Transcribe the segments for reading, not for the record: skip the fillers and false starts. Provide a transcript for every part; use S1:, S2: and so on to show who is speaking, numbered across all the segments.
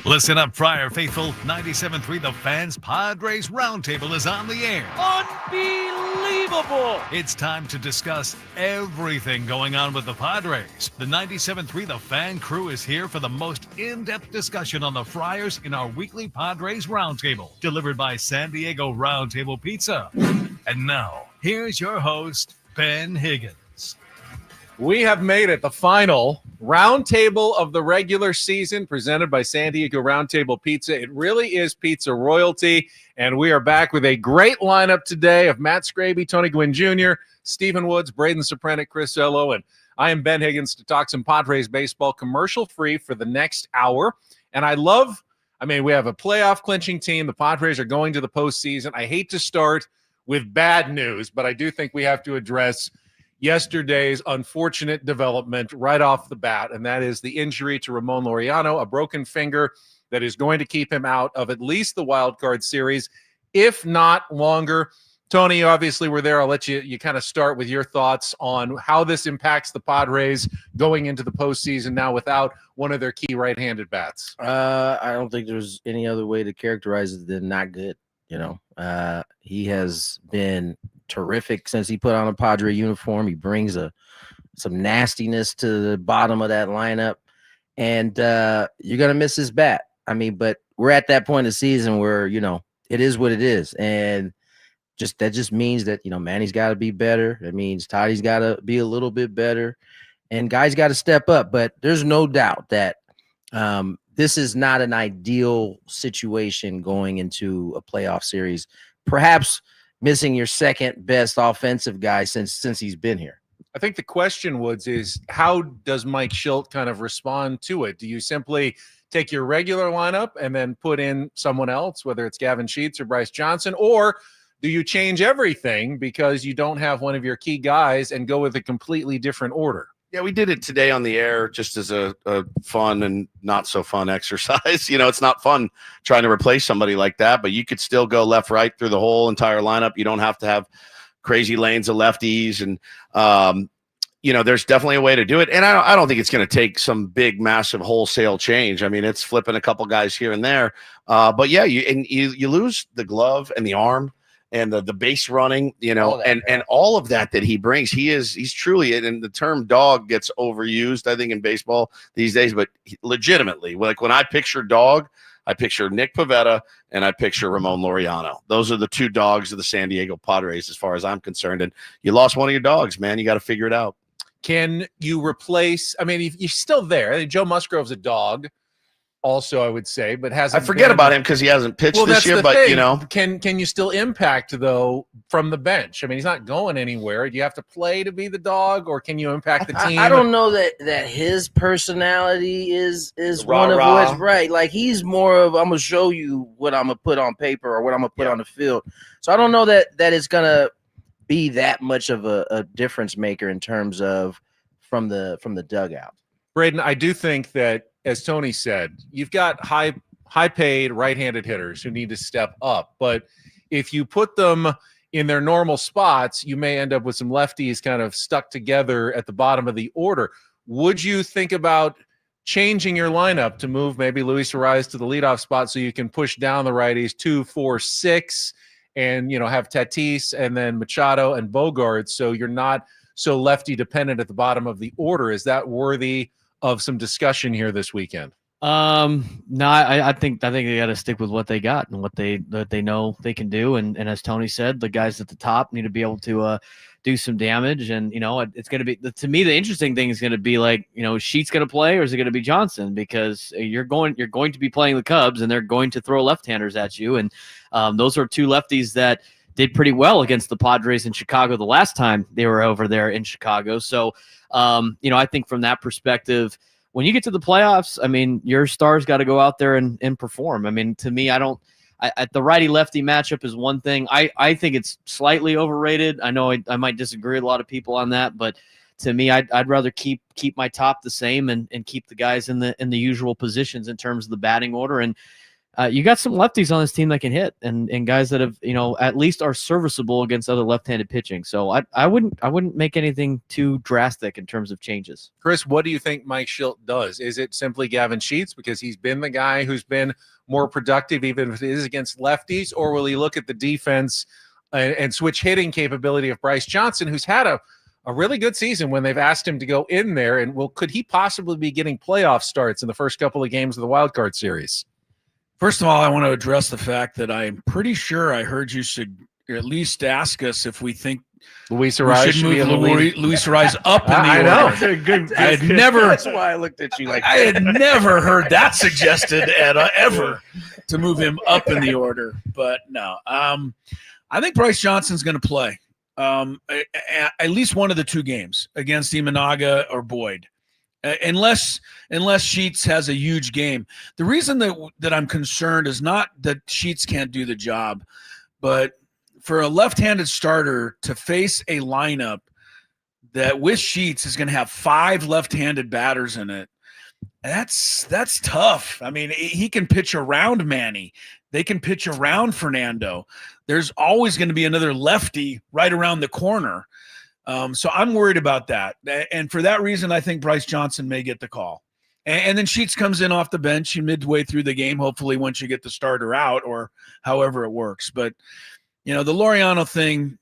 S1: Listen up, Friar Faithful. 97.3 The Fans Padres Roundtable is on the air.
S2: Unbelievable!
S1: It's time to discuss everything going on with the Padres. The 97.3 The Fan crew is here for the most in-depth discussion on the Friars in our weekly Padres Roundtable, delivered by San Diego Roundtable Pizza. And now, here's your host, Ben Higgins.
S3: We have made it the final roundtable of the regular season presented by San Diego Roundtable Pizza. It really is pizza royalty, and we are back with a great lineup today of Matt Scraby, Tony Gwynn Jr., Stephen Woods, Braden Sopranic, Chris Ello, and I am Ben Higgins to talk some Padres baseball commercial-free for the next hour. And we have a playoff clinching team. The Padres are going to the postseason. I hate to start with bad news, but I do think we have to address yesterday's unfortunate development right off the bat, and that is the injury to Ramon Laureano, a broken finger that is going to keep him out of at least the wild card series, if not longer. Tony, you obviously were there. I'll let you kind of start with your thoughts on how this impacts the Padres going into the postseason now without one of their key right-handed bats.
S4: I don't think there's any other way to characterize it than not good. He has been terrific since he put on a Padre uniform. He brings some nastiness to the bottom of that lineup, and you're gonna miss his bat. But we're at that point of the season where it is what it is, and that just means that Manny's got to be better. It means Toddy's got to be a little bit better, and guys got to step up. But there's no doubt that this is not an ideal situation going into a playoff series. Perhaps missing your second best offensive guy since he's been here.
S3: I think the question, Woods, is how does Mike Shildt kind of respond to it? Do you simply take your regular lineup and then put in someone else, whether it's Gavin Sheets or Bryce Johnson, or do you change everything because you don't have one of your key guys and go with a completely different order?
S2: Yeah, we did it today on the air just as a fun and not so fun exercise. It's not fun trying to replace somebody like that, but you could still go left, right through the whole entire lineup. You don't have to have crazy lanes of lefties. And, there's definitely a way to do it. And I don't think it's going to take some big, massive wholesale change. It's flipping a couple guys here and there. But yeah, you lose the glove and the arm and the base running, and all of that he brings. He's truly, and the term dog gets overused, I think, in baseball these days, but legitimately, like when I picture dog, I picture Nick Pivetta and I picture Ramon Laureano. Those are the two dogs of the San Diego Padres, as far as I'm concerned. And you lost one of your dogs, man. You got to figure it out.
S3: Can you replace, you're still there. I think Joe Musgrove's a dog. Also, I would say, but hasn't.
S2: I forget about him because he hasn't pitched this year. But
S3: thing. Can you still impact though from the bench? He's not going anywhere. Do you have to play to be the dog, or can you impact the team?
S4: I don't know that his personality is one of what's right. Like he's more of I'm gonna show you what I'm gonna put on paper or what I'm gonna put on the field. So I don't know that it's gonna be that much of a difference maker in terms of from the dugout.
S3: Braden, I do think that, as Tony said, you've got high-paid right-handed hitters who need to step up. But if you put them in their normal spots, you may end up with some lefties kind of stuck together at the bottom of the order. Would you think about changing your lineup to move maybe Luis Ariz to the leadoff spot so you can push down the righties 2, 4, 6, and have Tatis and then Machado and Bogaerts, so you're not so lefty dependent at the bottom of the order? Is that worthy of some discussion here this weekend?
S5: No, I think they got to stick with what they got and what they know they can do. And as Tony said, the guys at the top need to be able to do some damage. And it's going to be, to me, the interesting thing is going to be like, is Sheets going to play or is it going to be Johnson? Because you're going to be playing the Cubs and they're going to throw left-handers at you. And those are two lefties that did pretty well against the Padres in Chicago the last time they were over there in Chicago. So, I think from that perspective, when you get to the playoffs, your stars got to go out there and perform. To me, the righty-lefty matchup is one thing. I think it's slightly overrated. I know I might disagree with a lot of people on that, but to me, I'd rather keep my top the same and keep the guys in the usual positions in terms of the batting order. And you got some lefties on this team that can hit, and guys that have, at least are serviceable against other left-handed pitching. So I wouldn't make anything too drastic in terms of changes.
S3: Chris, what do you think Mike Schilt does? Is it simply Gavin Sheets because he's been the guy who's been more productive, even if it is against lefties, or will he look at the defense and switch hitting capability of Bryce Johnson, who's had a really good season when they've asked him to go in there? And could he possibly be getting playoff starts in the first couple of games of the wild card series?
S6: First of all, I want to address the fact that I'm pretty sure I heard you should at least ask us if we think
S3: Luis
S6: we
S3: Arraez
S6: should move Luis Arraez up in the
S3: I
S6: order.
S3: know. Good.
S6: I had never,
S4: That's why I looked at you like
S6: I had never heard that suggested ever to move him up in the order. But no, I think Bryce Johnson's going to play at least one of the two games against Imanaga or Boyd. Unless Sheets has a huge game. The reason that I'm concerned is not that Sheets can't do the job, but for a left-handed starter to face a lineup that with Sheets is going to have 5 left-handed batters in it, that's tough. I mean, he can pitch around Manny. They can pitch around Fernando. There's always going to be another lefty right around the corner. So I'm worried about that. And for that reason, I think Bryce Johnson may get the call. And then Sheets comes in off the bench midway through the game, hopefully once you get the starter out or however it works. But, the Laureano thing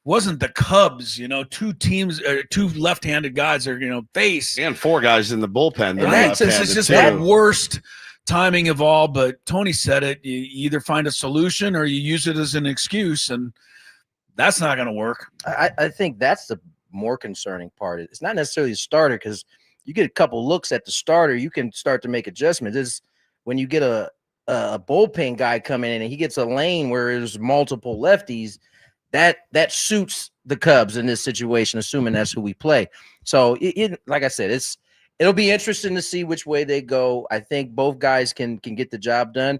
S6: wasn't the Cubs, 2 left-handed guys are, face.
S2: And 4 guys in the bullpen.
S6: It's just the worst timing of all. But Tony said it. You either find a solution or you use it as an excuse, and that's not going to work.
S4: I think that's the more concerning part. It's not necessarily a starter, because you get a couple looks at the starter, you can start to make adjustments. It's when you get a bullpen guy coming in and he gets a lane where there's multiple lefties, that suits the Cubs in this situation, assuming that's who we play. So like I said, it'll be interesting to see which way they go. I think both guys can get the job done.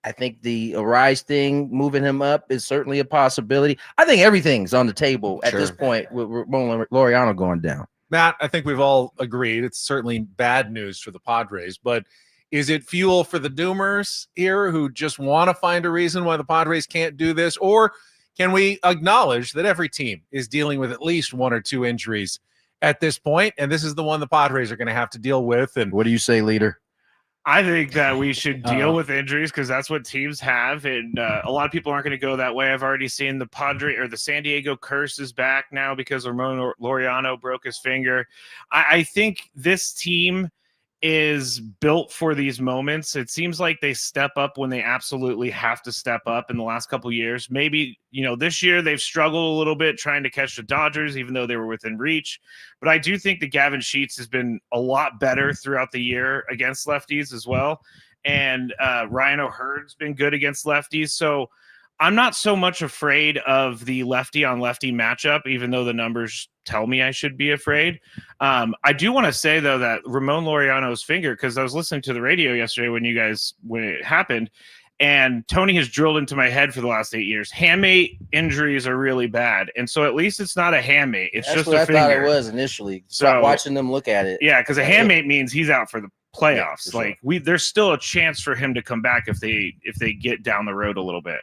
S4: I think the Arraez thing, moving him up, is certainly a possibility. I think everything's on the table at this point with Ramon Laureano going down.
S3: Matt, I think we've all agreed it's certainly bad news for the Padres, but is it fuel for the doomers here who just want to find a reason why the Padres can't do this? Or can we acknowledge that every team is dealing with at least 1 or 2 injuries at this point, and this is the one the Padres are going to have to deal with? And
S4: what do you say, leader?
S7: I think that we should deal with injuries because that's what teams have, and a lot of people aren't going to go that way. I've already seen the San Diego curse is back now because Ramon Laureano broke his finger. I think this team is built for these moments. It seems like they step up when they absolutely have to step up in the last couple of years. Maybe, this year they've struggled a little bit trying to catch the Dodgers, even though they were within reach. But I do think that Gavin Sheets has been a lot better throughout the year against lefties as well. And Ryan O'Hearn's been good against lefties. So I'm not so much afraid of the lefty on lefty matchup, even though the numbers tell me I should be afraid. I do want to say, though, that Ramon Laureano's finger, because I was listening to the radio yesterday when it happened, and Tony has drilled into my head for the last 8 years. Hamate injuries are really bad. And so at least it's not a hamate. It's
S4: That's
S7: just
S4: what
S7: a
S4: I
S7: finger.
S4: thought it was initially. So watching them look at it.
S7: Yeah, because a hamate means he's out for the playoffs.
S4: Yeah,
S7: like there's still a chance for him to come back if they get down the road a little bit.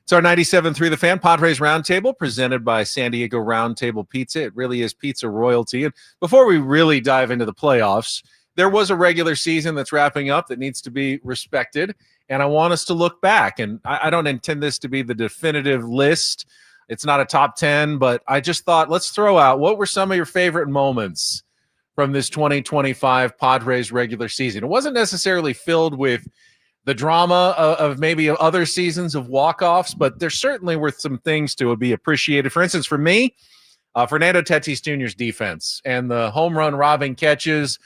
S3: it's our 97.3 The Fan Padres Roundtable, presented by San Diego Roundtable Pizza. It really is pizza royalty. And before we really dive into the playoffs, there was a regular season that's wrapping up that needs to be respected. And I want us to look back. And I don't intend this to be the definitive list. It's not a top 10, but I just thought, let's throw out, what were some of your favorite moments from this 2025 Padres regular season? It wasn't necessarily filled with the drama of maybe other seasons of walk-offs, but there certainly were some things to be appreciated. For instance, for me, Fernando Tatis Jr.'s defense and the home run robbing catches.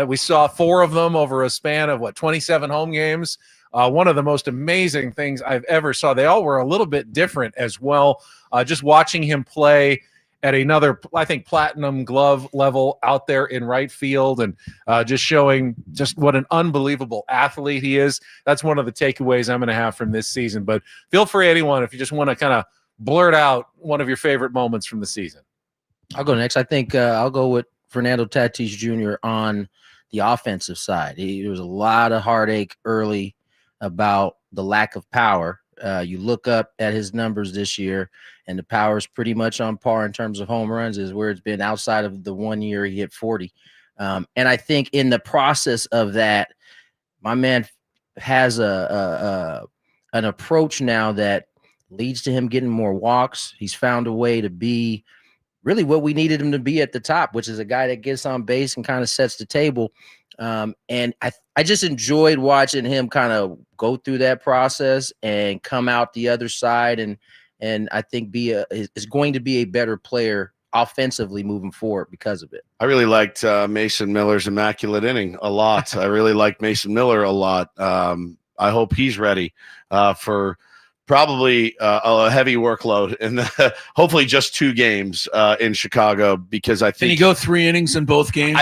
S3: We saw 4 of them over a span of 27 home games. One of the most amazing things I've ever saw. They all were a little bit different as well. Just watching him play at another, I think, platinum glove level out there in right field, and just showing just what an unbelievable athlete he is. That's one of the takeaways I'm going to have from this season. But feel free, anyone, if you just want to kind of blurt out one of your favorite moments from the season.
S4: I'll go next. I think I'll go with Fernando Tatis Jr. on the offensive side. There was a lot of heartache early about the lack of power. You look up at his numbers this year, and the power is pretty much on par in terms of home runs, is where it's been outside of the 1 year he hit 40. And I think in the process of that, my man has an approach now that leads to him getting more walks. He's found a way to be really what we needed him to be at the top, which is a guy that gets on base and kind of sets the table. And I just enjoyed watching him kind of go through that process and come out the other side, and I think is going to be a better player offensively moving forward because of it.
S2: I really liked Mason Miller's immaculate inning a lot. I really liked Mason Miller a lot. I hope he's ready for probably a heavy workload and hopefully just 2 games in Chicago, because I think
S6: Can he go 3 innings in both games?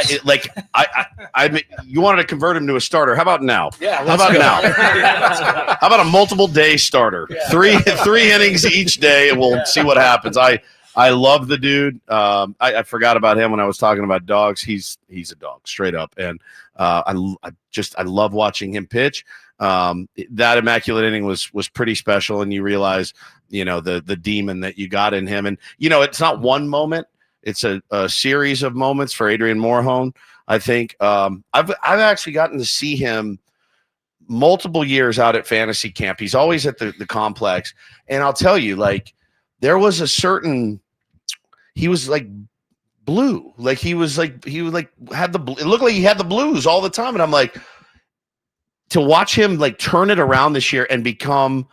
S2: You wanted to convert him to a starter. How about now?
S6: Yeah.
S2: How about now? How about a multiple day starter?
S6: Yeah.
S2: Three innings each day, and we'll see what happens. I love the dude. I forgot about him when I was talking about dogs. He's a dog, straight up, and I love watching him pitch. That immaculate inning was pretty special, and you realize, the demon that you got in him, and it's not one moment; it's a series of moments for Adrian Morejon. I think I've actually gotten to see him multiple years out at fantasy camp. He's always at the complex, and I'll tell you, like, there was a certain, he was like blue, like he had it looked like he had the blues all the time, and I'm like, to watch him like turn it around this year and become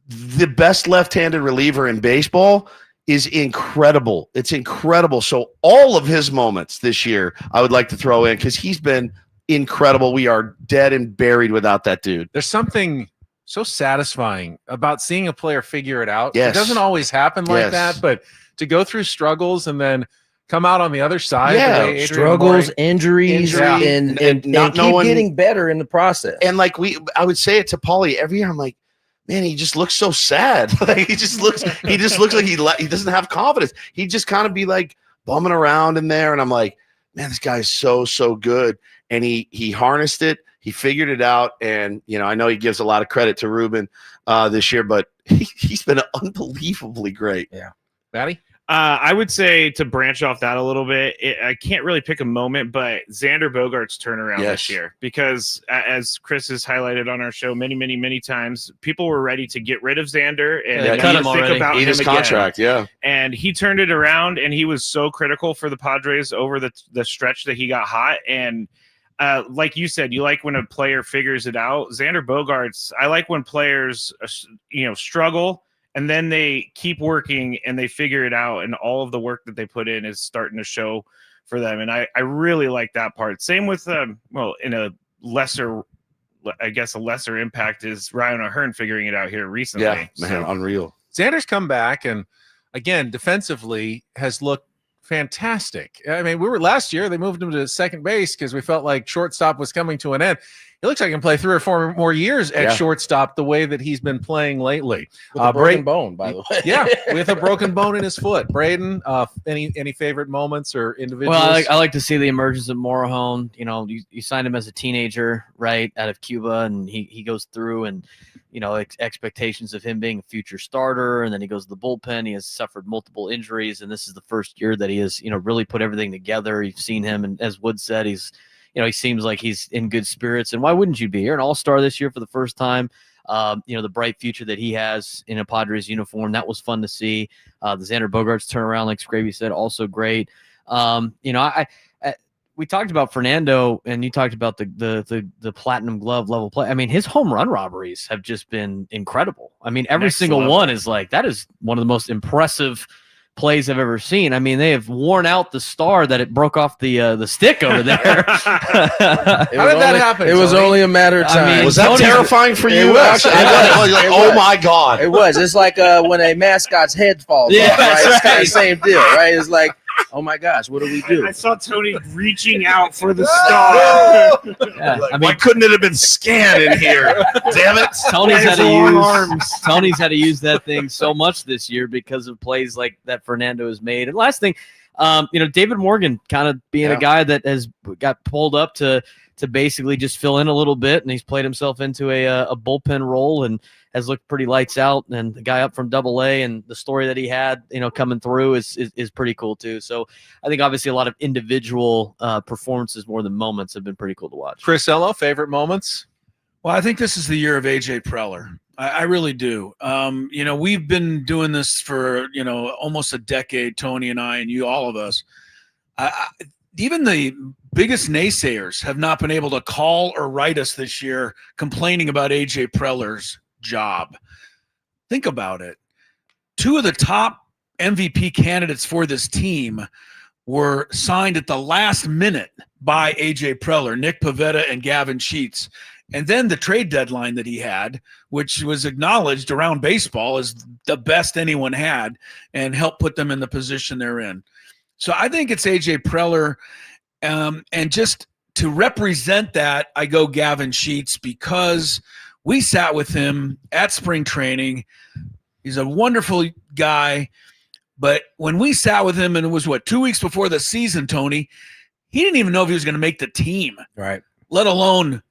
S2: the best left-handed reliever in baseball is incredible. It's incredible. So all of his moments this year, I would like to throw in, because he's been incredible. We are dead and buried without that dude.
S3: There's something so satisfying about seeing a player figure it out.
S2: Yes.
S3: It doesn't always happen like that, but to go through struggles and then come out on the other side.
S2: Yeah,
S3: the way Adrian
S4: Struggles,
S3: Morejon-
S4: injuries, and
S2: not
S4: keep
S2: knowing,
S4: getting better in the process.
S2: and like I would say it to Paulie every year. I'm like, man, he just looks so sad. Like he just looks like he doesn't have confidence. He just kind of be like bumming around in there, and I'm like, man, this guy is so good. And he harnessed it. He figured it out, and I know he gives a lot of credit to Ruben this year, but he's been unbelievably great.
S3: Yeah, Matty.
S7: I would say, to branch off that a little bit, I can't really pick a moment, but Xander Bogaerts' turnaround this year, because as Chris has highlighted on our show many, many, many times, people were ready to get rid of Xander and
S5: cut
S7: not
S5: him
S7: think
S5: already.
S7: about
S2: Eat
S7: him
S2: his
S7: again.
S2: contract, yeah.
S7: And he turned it around, and he was so critical for the Padres over the stretch that he got hot. And like you said, you like when a player figures it out. Xander Bogaerts, I like when players, struggle, and then they keep working and they figure it out, and all of the work that they put in is starting to show for them. And I really like that part. Same with, in a lesser impact is Ryan O'Hearn figuring it out here recently.
S2: Yeah, man, unreal.
S3: Xander's come back, and again, defensively has looked fantastic. I mean, we were last year, they moved him to second base because we felt like shortstop was coming to an end. It looks like he can play 3 or 4 more years at shortstop the way that he's been playing lately.
S4: With a broken bone, by the way.
S3: Yeah, with a broken bone in his foot. Braden, any favorite moments or individuals?
S5: Well, I like to see the emergence of Morejon. You signed him as a teenager, right, out of Cuba, and he goes through, and expectations of him being a future starter, and then he goes to the bullpen. He has suffered multiple injuries, and this is the first year that he has really put everything together. You've seen him, and as Wood said, he seems like he's in good spirits, and why wouldn't you be? You're an all-star this year for the first time. The bright future that he has in a Padres uniform, that was fun to see. The Xander Bogaerts turnaround, like Scravy said, also great. We talked about Fernando, and you talked about the platinum glove level play. I mean, his home run robberies have just been incredible. I mean, every single one is like, that is one of the most impressive plays I've ever seen. I mean, they have worn out the star that it broke off the stick over there.
S3: How did that happen?
S4: It was only a matter of time.
S2: Was that
S5: Tony's-
S2: terrifying for you?
S4: It was.
S2: Oh my God.
S4: It was. It's like when a mascot's head falls off, right? It's kind of the same deal, right? It's like, oh my gosh, what do we do?
S7: I saw Tony reaching out for the star.
S5: Yeah,
S2: Why couldn't it have been scanned in here? Damn it.
S5: Tony's had to use that thing so much this year because of plays like that Fernando has made. And last thing, David Morgan kind of being a guy that has got pulled up to to basically just fill in a little bit, and he's played himself into a bullpen role and has looked pretty lights out. And the guy up from Double-A and the story that he had, coming through is pretty cool too. So I think obviously a lot of individual performances more than moments have been pretty cool to watch.
S3: Chris Ello, favorite moments?
S6: Well, I think this is the year of AJ Preller. I really do. We've been doing this for, almost a decade, Tony and I, and you, all of us. Even the biggest naysayers have not been able to call or write us this year complaining about AJ Preller's job. Think about it. 2 of the top MVP candidates for this team were signed at the last minute by AJ Preller, Nick Pivetta and Gavin Sheets. And then the trade deadline that he had, which was acknowledged around baseball as the best anyone had, and helped put them in the position they're in. So I think it's AJ Preller. And just to represent that, I go Gavin Sheets, because we sat with him at spring training. He's a wonderful guy. But when we sat with him, and it was 2 weeks before the season, Tony, he didn't even know if he was going to make the team,
S4: Right.
S6: let alone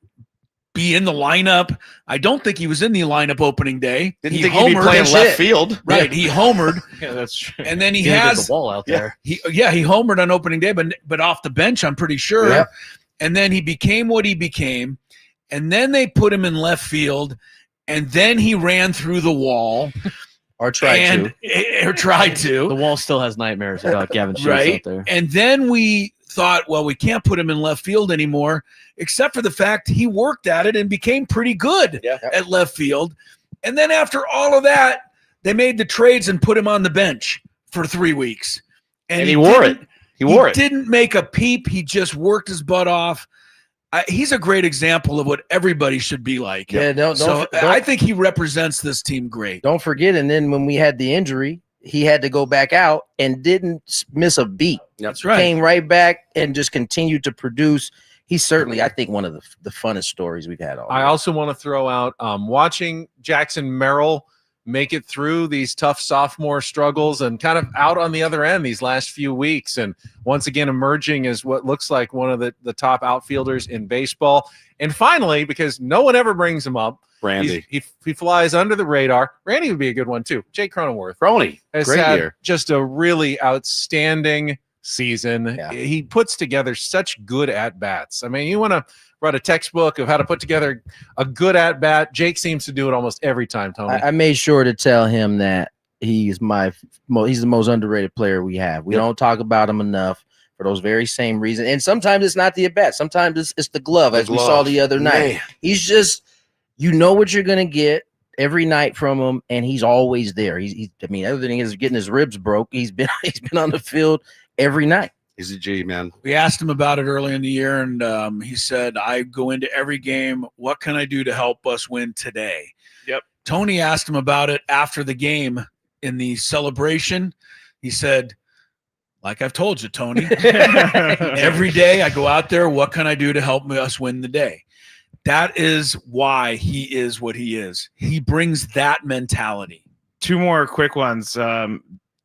S6: be in the lineup. I don't think he was in the lineup opening day.
S2: Didn't think he'd be playing left field.
S6: Right. He homered.
S3: Yeah, that's true.
S6: And then he
S5: Didn't get
S6: has
S5: the wall out there.
S6: he homered on opening day, but off the bench, I'm pretty sure.
S4: Yep.
S6: And then he became what he became. And then they put him in left field, and then he ran through the wall.
S4: Or tried to.
S5: The wall still has nightmares about Gavin Sheets
S6: Right.
S5: out there.
S6: And then we thought, well, we can't put him in left field anymore, except for the fact he worked at it and became pretty good at left field. And then after all of that, they made the trades and put him on the bench for 3 weeks.
S2: And he wore it. He wore it.
S6: Didn't make a peep. He just worked his butt off. He's a great example of what everybody should be like.
S4: Yeah,
S6: I think he represents this team great.
S4: Don't forget, and then when we had the injury, he had to go back out and didn't miss a beat.
S6: That's right.
S4: Came right back and just continued to produce. He's certainly, I think, one of the funnest stories we've had all
S3: I
S4: year.
S3: also want to throw out watching Jackson Merrill make it through these tough sophomore struggles and kind of out on the other end these last few weeks, and once again emerging as what looks like one of the top outfielders in baseball. And finally, because no one ever brings him up,
S2: Randy.
S3: he flies under the radar. Randy would be a good one too. Jake Cronenworth
S2: Crony.
S3: has
S2: Great
S3: had
S2: year.
S3: just a really outstanding season.
S4: Yeah.
S3: He puts together such good at-bats. I mean, you want to write a textbook of how to put together a good at-bat. Jake seems to do it almost every time, Tony.
S4: I made sure to tell him that he's the most underrated player we have. We don't talk about him enough for those very same reasons. And sometimes it's not the at-bat. Sometimes it's the glove, as we saw the other night.
S2: Man.
S4: He's just, what you're going to get every night from him, and he's always there. Other than his getting his ribs broke, he's been on the field every night.
S2: He's a G, man.
S6: We asked him about it early in the year, and he said, I go into every game. What can I do to help us win today?
S7: Yep.
S6: Tony asked him about it after the game in the celebration. He said, like I've told you, Tony, every day I go out there. What can I do to help us win the day? That is why he is what he is. He brings that mentality.
S7: 2 more quick ones.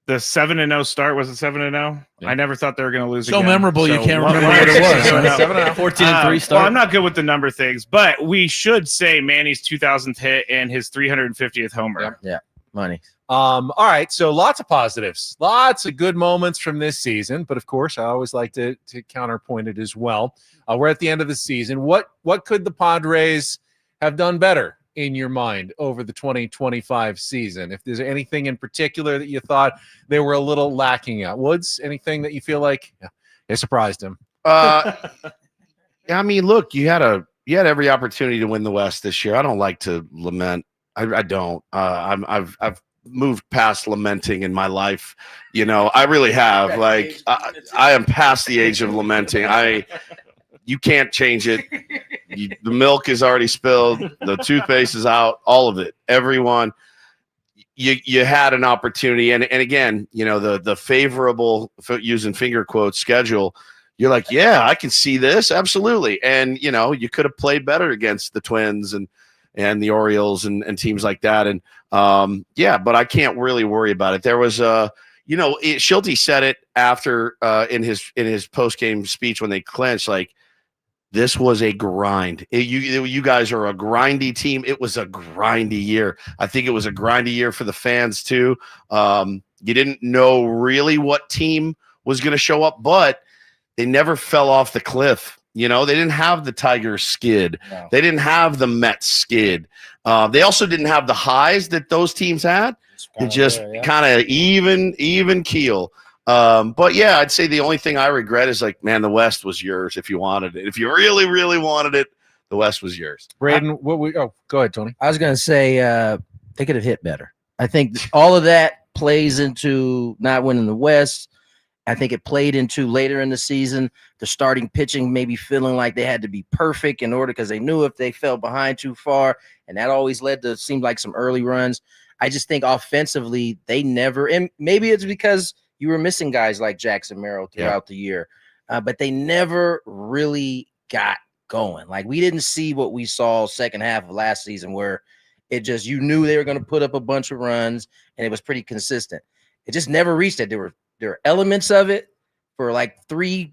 S7: The 7-0 start, was it 7-0?
S3: Yeah.
S7: I never thought they were going to lose
S6: So
S7: again.
S6: memorable, you can't
S7: what-
S6: remember what it was.
S3: 7-0.
S5: 14-3 start.
S7: Well, I'm not good with the number things, but we should say Manny's 2000th hit and his 350th homer.
S4: Yeah, money.
S3: All right, so lots of positives, lots of good moments from this season, but of course, I always like to counterpoint it as well. We're at the end of the season. What could the Padres have done better in your mind over the 2025 season? If there's anything in particular that you thought they were a little lacking at, Woods, anything that you feel like they surprised him?
S2: I mean, look, you had every opportunity to win the West this year. I don't like to lament. I don't. I've moved past lamenting in my life. I really have. Like I am past the age of lamenting. You can't change it. The milk is already spilled. The toothpaste is out. All of it. Everyone. You had an opportunity, and again, the favorable, using finger quotes, schedule. You're like, yeah, I can see this absolutely, and you could have played better against the Twins and the Orioles and teams like that, and but I can't really worry about it. There was Schulte said it after in his post game speech when they clinched, like, this was a grind. You guys are a grindy team. It was a grindy year. I think it was a grindy year for the fans too. You didn't know really what team was going to show up, but they never fell off the cliff. They didn't have the Tigers skid.
S4: No.
S2: They didn't have the Mets skid. They also didn't have the highs that those teams had. They just kind of even keel. But yeah, I'd say the only thing I regret is man, the West was yours if you wanted it. If you really, really wanted it, the West was yours.
S3: Braden, go ahead, Tony.
S4: I was going to say they could have hit better. I think all of that plays into not winning the West. I think it played into later in the season, the starting pitching maybe feeling like they had to be perfect in order because they knew if they fell behind too far, and that always led to seemed like some early runs. I just think offensively they never, and maybe it's because you were missing guys like Jackson Merrill throughout the year, but they never really got going. Like we didn't see what we saw second half of last season where it just, you knew they were going to put up a bunch of runs and it was pretty consistent. It just never reached it. There were elements of it for like 3-4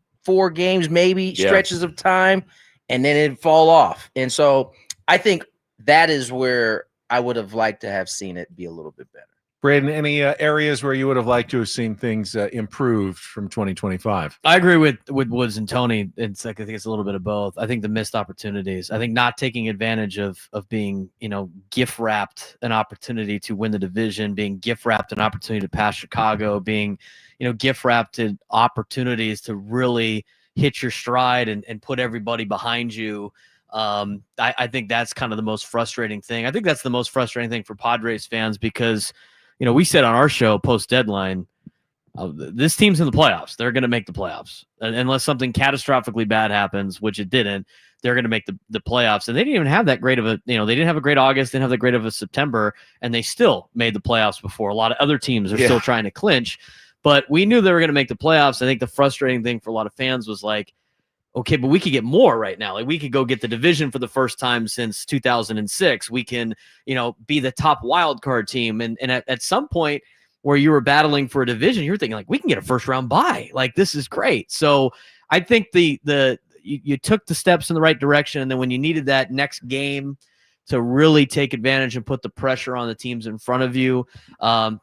S4: games, maybe stretches of time, and then it'd fall off. And so I think that is where I would have liked to have seen it be a little bit better.
S3: Braden, any areas where you would have liked to have seen things improved from 2025?
S5: I agree with Woods and Tony. I think it's a little bit of both. I think the missed opportunities. I think not taking advantage of being, gift wrapped an opportunity to win the division, being gift wrapped an opportunity to pass Chicago, being, gift wrapped opportunities to really hit your stride and put everybody behind you. I think that's kind of the most frustrating thing. I think that's the most frustrating thing for Padres fans because, we said on our show post deadline, this team's in the playoffs. They're going to make the playoffs unless something catastrophically bad happens, which it didn't. They're going to make the playoffs, and they didn't even have that great of a, they didn't have a great August, didn't have that great of a September, and they still made the playoffs before. A lot of other teams are still trying to clinch, but we knew they were going to make the playoffs. I think the frustrating thing for a lot of fans was like, okay, but we could get more right now. Like we could go get the division for the first time since 2006. We can, be the top wild card team. And at some point where you were battling for a division, you were thinking like, we can get a first round bye. Like this is great. So I think you took the steps in the right direction. And then when you needed that next game to really take advantage and put the pressure on the teams in front of you,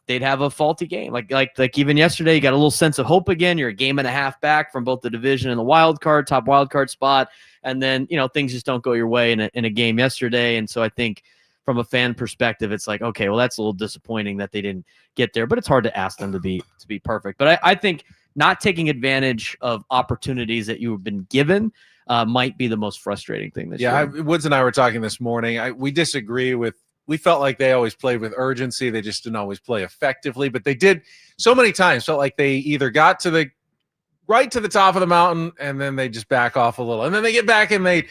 S5: they'd have a faulty game. Like even yesterday, you got a little sense of hope again. You're a game and a half back from both the division and the top wild card spot. And then, things just don't go your way in a game yesterday. And so I think from a fan perspective, it's like, okay, well, that's a little disappointing that they didn't get there, but it's hard to ask them to be perfect. But I think not taking advantage of opportunities that you have been given might be the most frustrating thing this year.
S3: Woods and I were talking this morning. We disagree with. We felt like they always played with urgency. They just didn't always play effectively, but they did so many times. Felt like they either got to the top of the mountain and then they just back off a little, and then they get back and they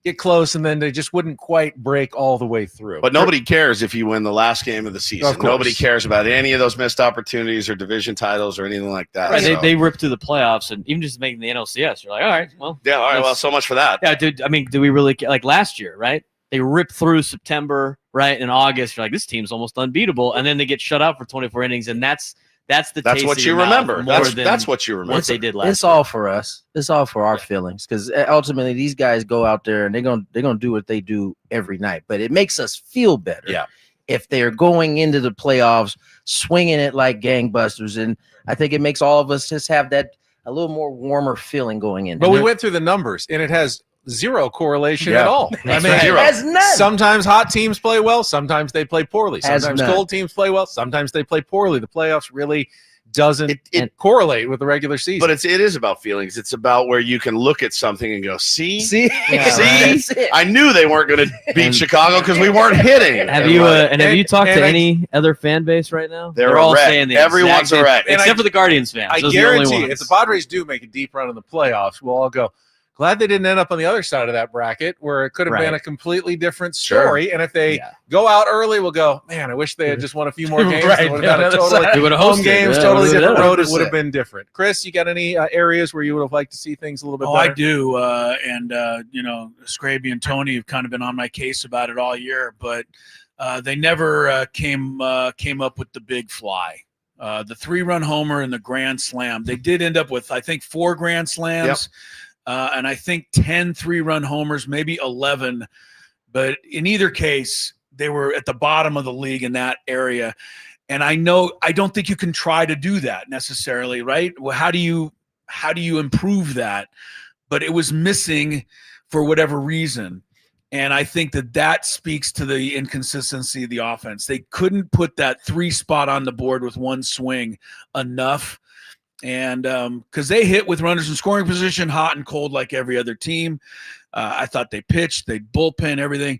S3: get close, and then they just wouldn't quite break all the way through.
S2: But nobody cares if you win the last game of the season. Nobody cares about any of those missed opportunities or division titles or anything like that.
S5: Right,
S2: so.
S5: they ripped through the playoffs, and even just making the NLCS, you're like, all right, well.
S2: Yeah, all right, well, so much for that.
S5: Yeah, dude, I mean, do we really, like last year, right? They ripped through September, right? In August, you're like, this team's almost unbeatable. And then they get shut out for 24 innings, and that's
S2: what you remember. That's what you remember.
S5: What they did last
S4: It's all for us. It's all for our feelings because ultimately these guys go out there and they're gonna do what they do every night. But it makes us feel better if they're going into the playoffs swinging it like gangbusters. And I think it makes all of us just have that a little more warmer feeling going in.
S3: But we went through the numbers, and it has zero correlation at all. I mean,
S4: it has none.
S3: Sometimes hot teams play well, sometimes they play poorly. Sometimes cold teams play well, sometimes they play poorly. The playoffs really doesn't correlate with the regular season.
S2: But it is about feelings. It's about where you can look at something and go, see, I knew they weren't going to beat Chicago because we weren't hitting.
S5: Have you talked to any other fan base right now?
S2: They're all saying everyone's a wreck,
S5: except for the Guardians fans.
S3: I guarantee if the Padres do make a deep run in the playoffs, we'll all go, glad they didn't end up on the other side of that bracket where it could have been a completely different story. And if they go out early, we'll go, man, I wish they had just won a few more games. They would have had a totally home games, totally different road. It would have been different. Chris, you got any areas where you would have liked to see things a little bit better?
S6: I do. Scraby and Tony have kind of been on my case about it all year, but they never came up with the big fly. The 3-run homer and the grand slam. They did end up with, I think, 4 grand slams. and I think 10 3-run homers, maybe 11. But in either case, they were at the bottom of the league in that area. And I don't think you can try to do that necessarily, right? Well, how do you improve that? But it was missing for whatever reason. And I think that speaks to the inconsistency of the offense. They couldn't put that 3 spot on the board with one swing enough. And because they hit with runners in scoring position, hot and cold like every other team. I thought they pitched, they bullpen, everything.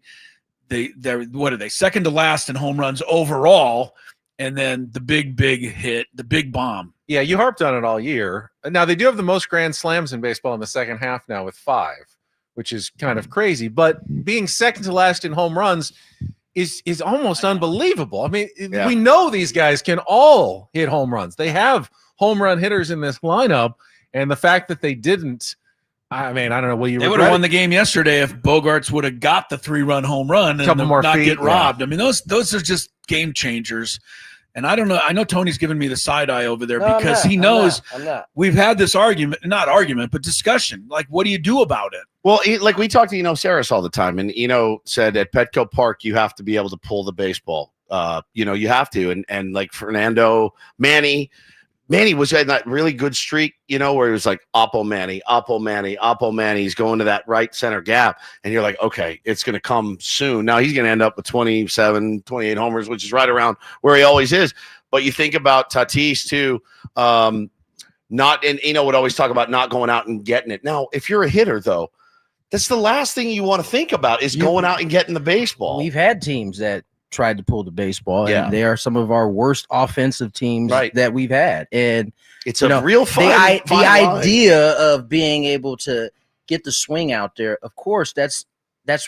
S6: They're what are they? Second to last in home runs overall. And then the big hit, the big bomb.
S3: Yeah, you harped on it all year. Now, they do have the most grand slams in baseball in the second half now with 5, which is kind of crazy. But being second to last in home runs is almost unbelievable. I mean, we know these guys can all hit home runs. They have home run hitters in this lineup. And the fact that they didn't, I mean, I don't know. They
S6: would have won the game yesterday if Bogarts would have got the 3-run home run and not get robbed. I mean, those are just game changers. And I don't know. I know Tony's giving me the side eye over there because he knows
S4: I'm not.
S6: We've had this but discussion. Like, what do you do about it?
S2: Well, like we talk to Saris all the time, and said at Petco Park you have to be able to pull the baseball. You have to, and like Fernando, Manny was in that really good streak, where he was like Oppo Manny. He's going to that right center gap, and you're like, okay, it's going to come soon. Now he's going to end up with 27, 28 homers, which is right around where he always is. But you think about Tatis too. Would always talk about not going out and getting it. Now, if you're a hitter, though, that's the last thing you want to think about is going out and getting the baseball.
S4: We've had teams that tried to pull the baseball, and they are some of our worst offensive teams that we've had. And
S2: it's a real fun.
S4: The idea of being able to get the swing out there, of course, that's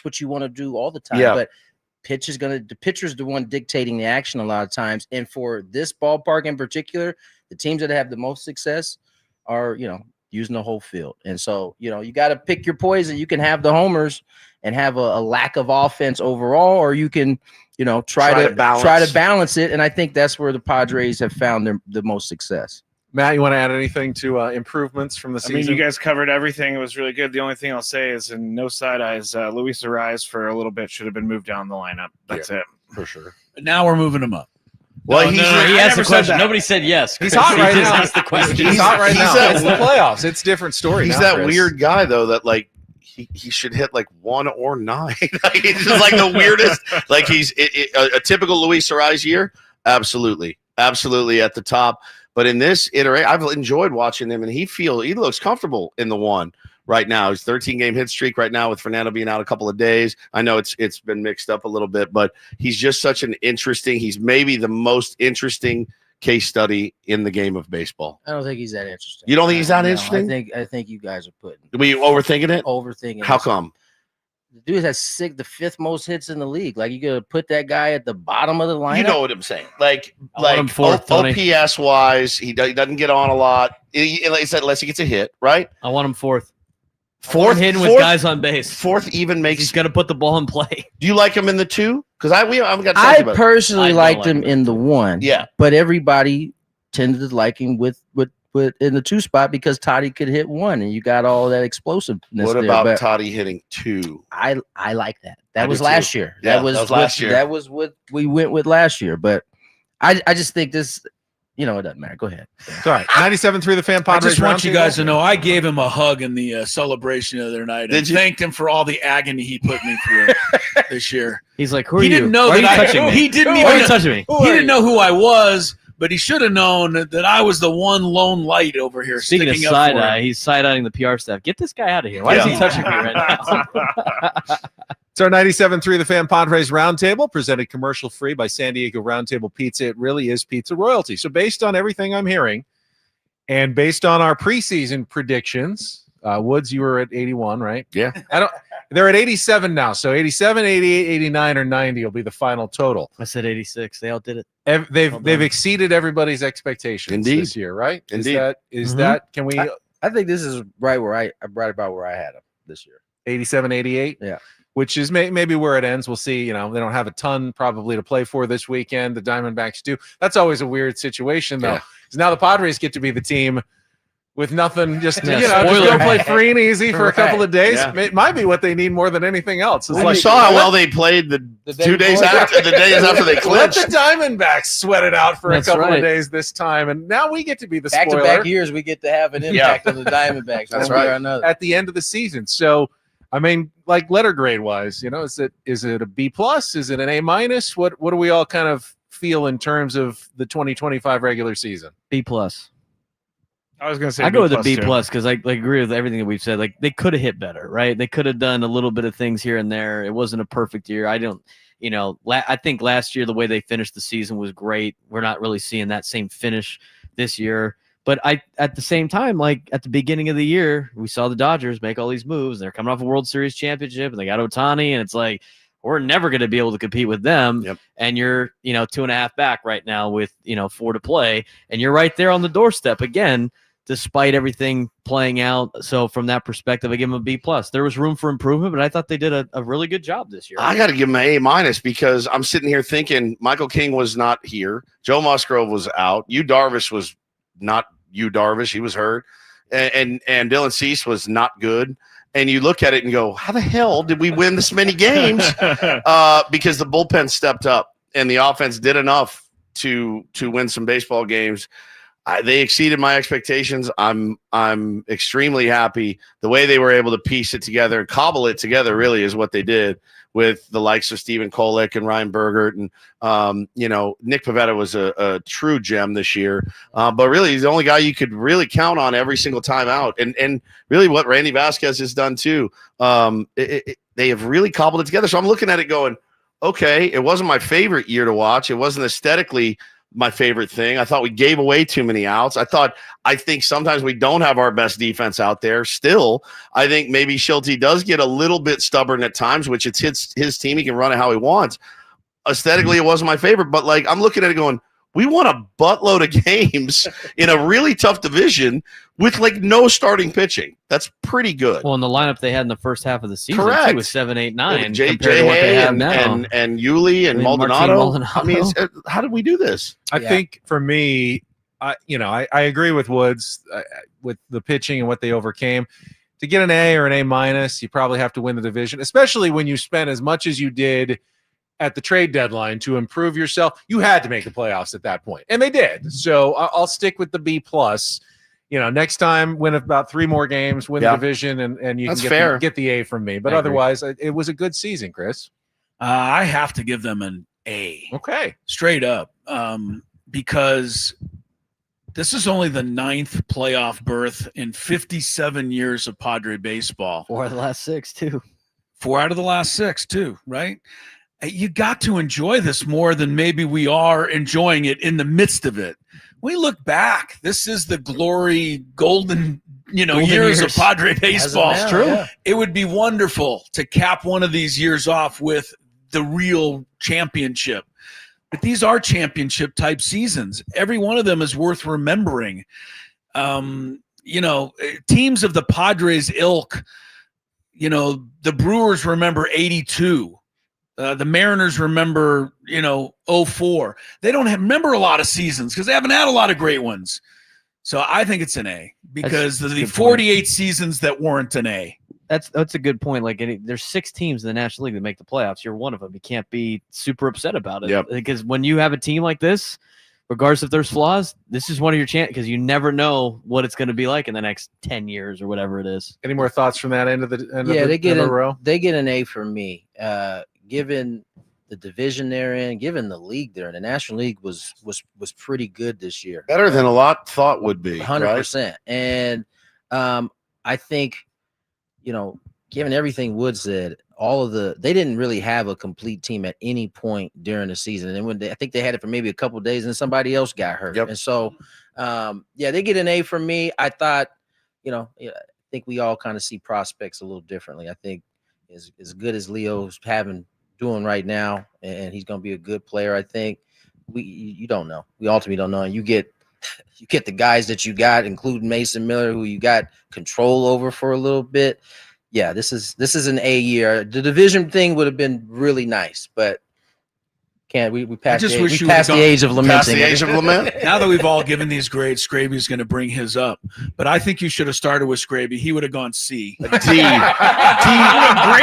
S4: what you want to do all the time.
S2: Yeah.
S4: But the pitcher's the one dictating the action a lot of times. And for this ballpark in particular, the teams that have the most success are, using the whole field. And so, you got to pick your poison. You can have the homers and have a lack of offense overall, or you can, try to balance it. And I think that's where the Padres have found the most success.
S3: Matt, you want to add anything to improvements from the season?
S7: I mean, you guys covered everything. It was really good. The only thing I'll say is, in no side eyes, Luis Ariz for a little bit should have been moved down the lineup. That's it.
S3: For sure.
S6: But now we're moving him up.
S2: Well,
S5: he asked the question. Nobody said yes.
S3: He's hot right now.
S5: Asked the question.
S3: He's hot right now. It's the playoffs. It's a different story.
S2: He's
S3: now,
S2: that weird guy, though, that like he should hit like 1 or 9. He's just like the weirdest. Like he's a typical Luis Ariz year. Absolutely at the top. But in this iteration, I've enjoyed watching him, and he looks comfortable in the 1 right now. His 13-game hit streak right now with Fernando being out a couple of days. I know it's been mixed up a little bit, but he's just such an interesting. He's maybe the most interesting case study in the game of baseball.
S4: I don't think he's that interesting.
S2: You don't think he's that interesting?
S4: I think you guys are
S2: overthinking it.
S4: Overthinking.
S2: How come?
S4: The dude has the 5th most hits in the league. Like, you gonna put that guy at the bottom of the lineup?
S2: You know what I'm saying? Like
S5: him fourth,
S2: OPS wise, he doesn't get on a lot. Like I said, unless he gets a hit, right?
S5: I want him fourth.
S2: Fourth
S5: hitting with guys on base.
S2: Fourth even makes.
S5: He's gonna put the ball in play.
S2: Do you like him in the 2? Because I haven't got.
S4: I personally liked him in the 1.
S2: Yeah,
S4: but everybody tended to like him with in the 2 spot because Toddy could hit 1, and you got all that explosiveness.
S2: What about Toddy hitting 2?
S4: I like that. That was last year.
S2: Yeah, that was last year.
S4: That was what we went with last year. But I just think this. It doesn't matter. Go ahead.
S3: It's all right. 97.3 The Fan Padres.
S6: I just want you guys to know I gave him a hug in the celebration the other night. And thanked him for all the agony he put me through this year.
S5: He's like, who are you?
S6: He didn't know
S5: Why
S6: that
S5: are you touching me?
S6: He didn't
S5: Why are
S6: even
S5: you touching me?
S6: He didn't know who I was, but he should have known that I was the one lone light over here.
S5: Speaking of
S6: sticking up
S5: side
S6: for him.
S5: eye, he's side eyeing the PR staff. Get this guy out of here. Why is he touching me right now?
S3: It's our 97.3 The Fan Padres Roundtable, presented commercial-free by San Diego Roundtable Pizza. It really is pizza royalty. So based on everything I'm hearing, and based on our preseason predictions, Woods, you were at 81, right?
S2: Yeah.
S3: They're at 87 now. So 87, 88, 89, or 90 will be the final total.
S5: I said 86. They outdid it.
S3: They've exceeded everybody's expectations
S2: Indeed.
S3: this year, right?
S2: Indeed.
S3: Is that can we?
S4: I think this is right about where I had him this year.
S3: 87, 88?
S4: Yeah.
S3: Which is maybe where it ends. We'll see. They don't have a ton probably to play for this weekend. The Diamondbacks do. That's always a weird situation, though.
S2: Yeah.
S3: Because now the Padres get to be the team with nothing, just
S5: Yeah,
S3: just
S5: spoiler.
S3: go play free and easy for a couple of days.
S2: Yeah.
S3: It might be what they need more than anything else. It's
S2: You
S3: like,
S2: saw how well they played the
S4: day
S2: 2 days
S4: before.
S2: after the days after they
S3: let
S2: clinched.
S3: the Diamondbacks sweat it out for
S5: That's
S3: a couple
S5: right.
S3: of days this time, and now we get to be the
S4: Back-to-back
S3: spoiler
S4: years, we get to have an impact on the Diamondbacks.
S2: That's
S4: one way
S2: right.
S4: or another.
S3: at the end of the season. So, I mean, like letter grade wise, is it a B plus? Is it an A minus? What do we all kind of feel in terms of the 2025 regular season?
S5: B plus.
S7: I was gonna say
S5: I go with a B
S7: too.
S5: plus because I agree with everything that we've said. Like they could have hit better, right? They could have done a little bit of things here and there. It wasn't a perfect year. I don't, I think last year the way they finished the season was great. We're not really seeing that same finish this year. But at the same time, like at the beginning of the year, we saw the Dodgers make all these moves. They're coming off a World Series championship, and they got Ohtani, and it's like we're never going to be able to compete with them.
S2: Yep.
S5: And you're 2.5 back right now with 4 to play, and you're right there on the doorstep again, despite everything playing out. So from that perspective, I give them a B plus. There was room for improvement, but I thought they did a really good job this year.
S2: I got to give them an A minus because I'm sitting here thinking Michael King was not here. Joe Musgrove was out. Yu Darvish was not Yu Darvish. He was hurt. And Dylan Cease was not good. And you look at it and go, how the hell did we win this many games? Because the bullpen stepped up and the offense did enough to win some baseball games. They exceeded my expectations. I'm extremely happy. The way they were able to piece it together and cobble it together really is what they did with the likes of Stephen Kolek and Ryan Bergert. And, Nick Pivetta was a true gem this year. But really, he's the only guy you could really count on every single time out. And really what Randy Vasquez has done too. They have really cobbled it together. So I'm looking at it going, okay, it wasn't my favorite year to watch. It wasn't aesthetically my favorite thing. I thought we gave away too many outs. I think sometimes we don't have our best defense out there. Still, I think maybe Schulte does get a little bit stubborn at times, which it's his team. He can run it how he wants. Aesthetically, it wasn't my favorite, but like I'm looking at it going, we won a buttload of games in a really tough division with like no starting pitching. That's pretty good.
S5: Well, in the lineup they had in the first half of the season,
S2: Correct.
S5: too, was 7, 8, 9.
S2: J.
S5: compared to what they have
S2: and
S5: now.
S2: and Yuli and
S5: Martin
S2: Maldonado.
S5: Maldonado.
S2: I mean, how did we do this?
S3: I think for me, I agree with Woods with the pitching and what they overcame. To get an A or an A minus, you probably have to win the division, especially when you spent as much as you did at the trade deadline to improve yourself. You had to make the playoffs at that point, and they did. So I'll stick with the B plus. Next time, win about 3 more games, win the division, and you
S2: That's
S3: can
S2: fair.
S3: get the A from me. But
S5: I agree.
S3: otherwise, it was a good season, Chris.
S6: I have to give them an A.
S3: Okay.
S6: Straight up, because this is only the 9th playoff berth in 57 years of Padre baseball.
S5: 4 of the last 6, too.
S6: 4 out of the last 6, too, right? You got to enjoy this more than maybe we are enjoying it in the midst of it. We look back. This is the glory, golden years of Padre baseball.
S4: As of now, yeah.
S6: It would be wonderful to cap one of these years off with the real championship. But these are championship type seasons. Every one of them is worth remembering. Teams of the Padres ilk, the Brewers remember 82. The Mariners remember, 04. They don't remember a lot of seasons because they haven't had a lot of great ones. So I think it's an A because
S5: That's
S6: the
S5: a good
S6: 48 seasons that weren't an A.
S5: That's a good point. Like there's 6 teams in the National League that make the playoffs. You're one of them. You can't be super upset about it.
S2: Yep.
S5: Because when you have a team like this, regardless if there's flaws, this is one of your chances because you never know what it's going to be like in the next 10 years or whatever it is.
S3: Any more thoughts from that end of the
S4: They get
S3: row?
S4: They get an A from me. Given the division they're in, given the league they're in, the National League was pretty good this year.
S2: Better than a lot thought would be.
S4: 100%. And I think, given everything Wood said, they didn't really have a complete team at any point during the season. And I think they had it for maybe a couple of days and somebody else got hurt.
S2: Yep.
S4: And so, they get an A from me. I thought, I think we all kind of see prospects a little differently. I think as good as Leo's doing right now, and he's going to be a good player. I think you don't know. We ultimately don't know. And you get the guys that you got, including Mason Miller, who you got control over for a little bit. Yeah, this is an A year. The division thing would have been really nice, but can't. We passed
S6: just
S4: the,
S6: wish
S4: we
S6: you would've
S4: passed the
S6: gone
S4: age of lamenting.
S2: Past the age of lament.
S6: Now that we've all given these grades, Scraby's going to bring his up. But I think you should have started with Scraby. He would have gone C.
S2: D.
S7: Bring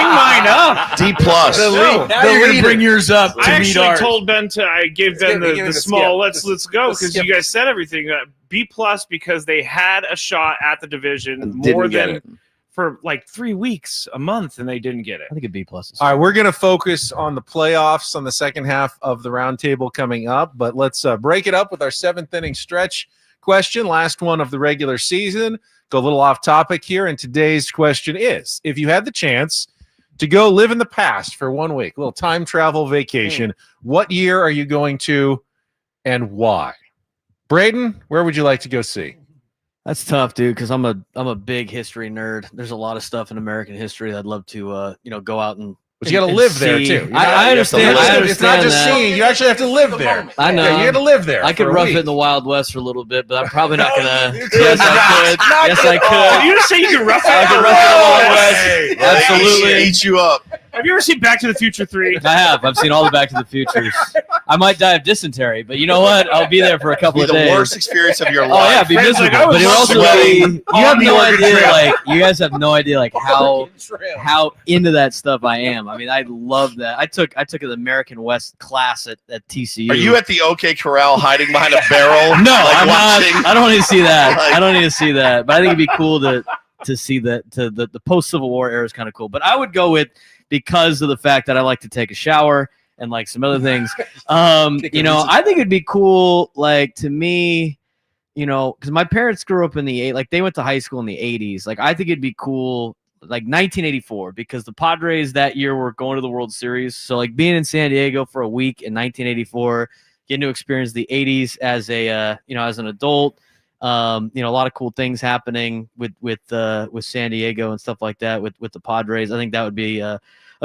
S7: mine up.
S2: D plus.
S6: Now you're going to bring yours up to
S7: I
S6: meet
S7: actually
S6: ours.
S7: told Ben to I gave them
S3: Give me
S7: the
S3: the
S7: small
S3: skip.
S7: let's go
S3: The
S7: because
S3: skip.
S7: you guys said everything. B plus because they had a shot at the division
S2: And
S7: more
S2: didn't get
S7: than
S2: it.
S7: for like 3 weeks, a month, and they didn't get it.
S5: I think a B plus. Is
S3: All right, we're going to focus on the playoffs on the second half of the roundtable coming up, but let's break it up with our seventh inning stretch question, last one of the regular season. Go a little off topic here, and today's question is, if you had the chance to go live in the past for 1 week, a little time travel vacation, what year are you going to and why? Braden, where would you like to go see?
S5: That's tough, dude, because I'm a big history nerd. There's a lot of stuff in American history that I'd love to go out and.
S3: But you got to
S5: and
S3: live there
S5: see.
S3: too.
S5: I understand.
S2: live.
S5: I
S3: It's not
S5: understand
S3: just
S5: that.
S3: seeing. You actually have to live there.
S5: I know.
S3: Yeah, you got to live there.
S5: I could
S3: for a
S5: rough
S3: week.
S5: it in the Wild West for a little bit, but I'm probably not gonna.
S3: You
S5: Yes, I
S3: could
S5: could.
S3: not.
S5: Yes, I
S7: Did
S5: could.
S7: you just say you can rough it?
S5: I can rough it in the Wild West.
S3: Hey.
S5: Absolutely.
S2: Eat you up.
S7: Have you ever seen Back to the Future 3?
S5: I have. I've seen all the Back to the Futures. I might die of dysentery, but you know what? I'll be there for a couple
S2: Be
S5: of
S2: the
S5: days.
S2: worst experience of your
S5: Oh yeah,
S2: life.
S5: be
S7: Friends,
S5: miserable.
S7: like, I was
S5: but it also
S2: sweating
S5: be, you have
S7: on the
S5: no
S7: Oregon
S5: idea.
S7: Trail.
S5: Like you guys have no idea, like how into that stuff I am. I mean, I love that. I took an American West class at TCU.
S2: Are you at the OK Corral hiding behind a barrel?
S5: No,
S2: like
S5: I'm
S2: watching?
S5: not. I don't need to see that.
S2: Like-
S5: I don't need to see that. But I think it'd be cool to see that. The post Civil War era is kind of cool. But I would go with, because of the fact that I like to take a shower and like some other things. I think it'd be cool. Like to me, because my parents grew up in they went to high school in the 80s. Like I think it'd be cool. Like 1984, because the Padres that year were going to the World Series. So like being in San Diego for a week in 1984, getting to experience the 80s as as an adult. A lot of cool things happening with San Diego and stuff like that with the Padres. I think that would be a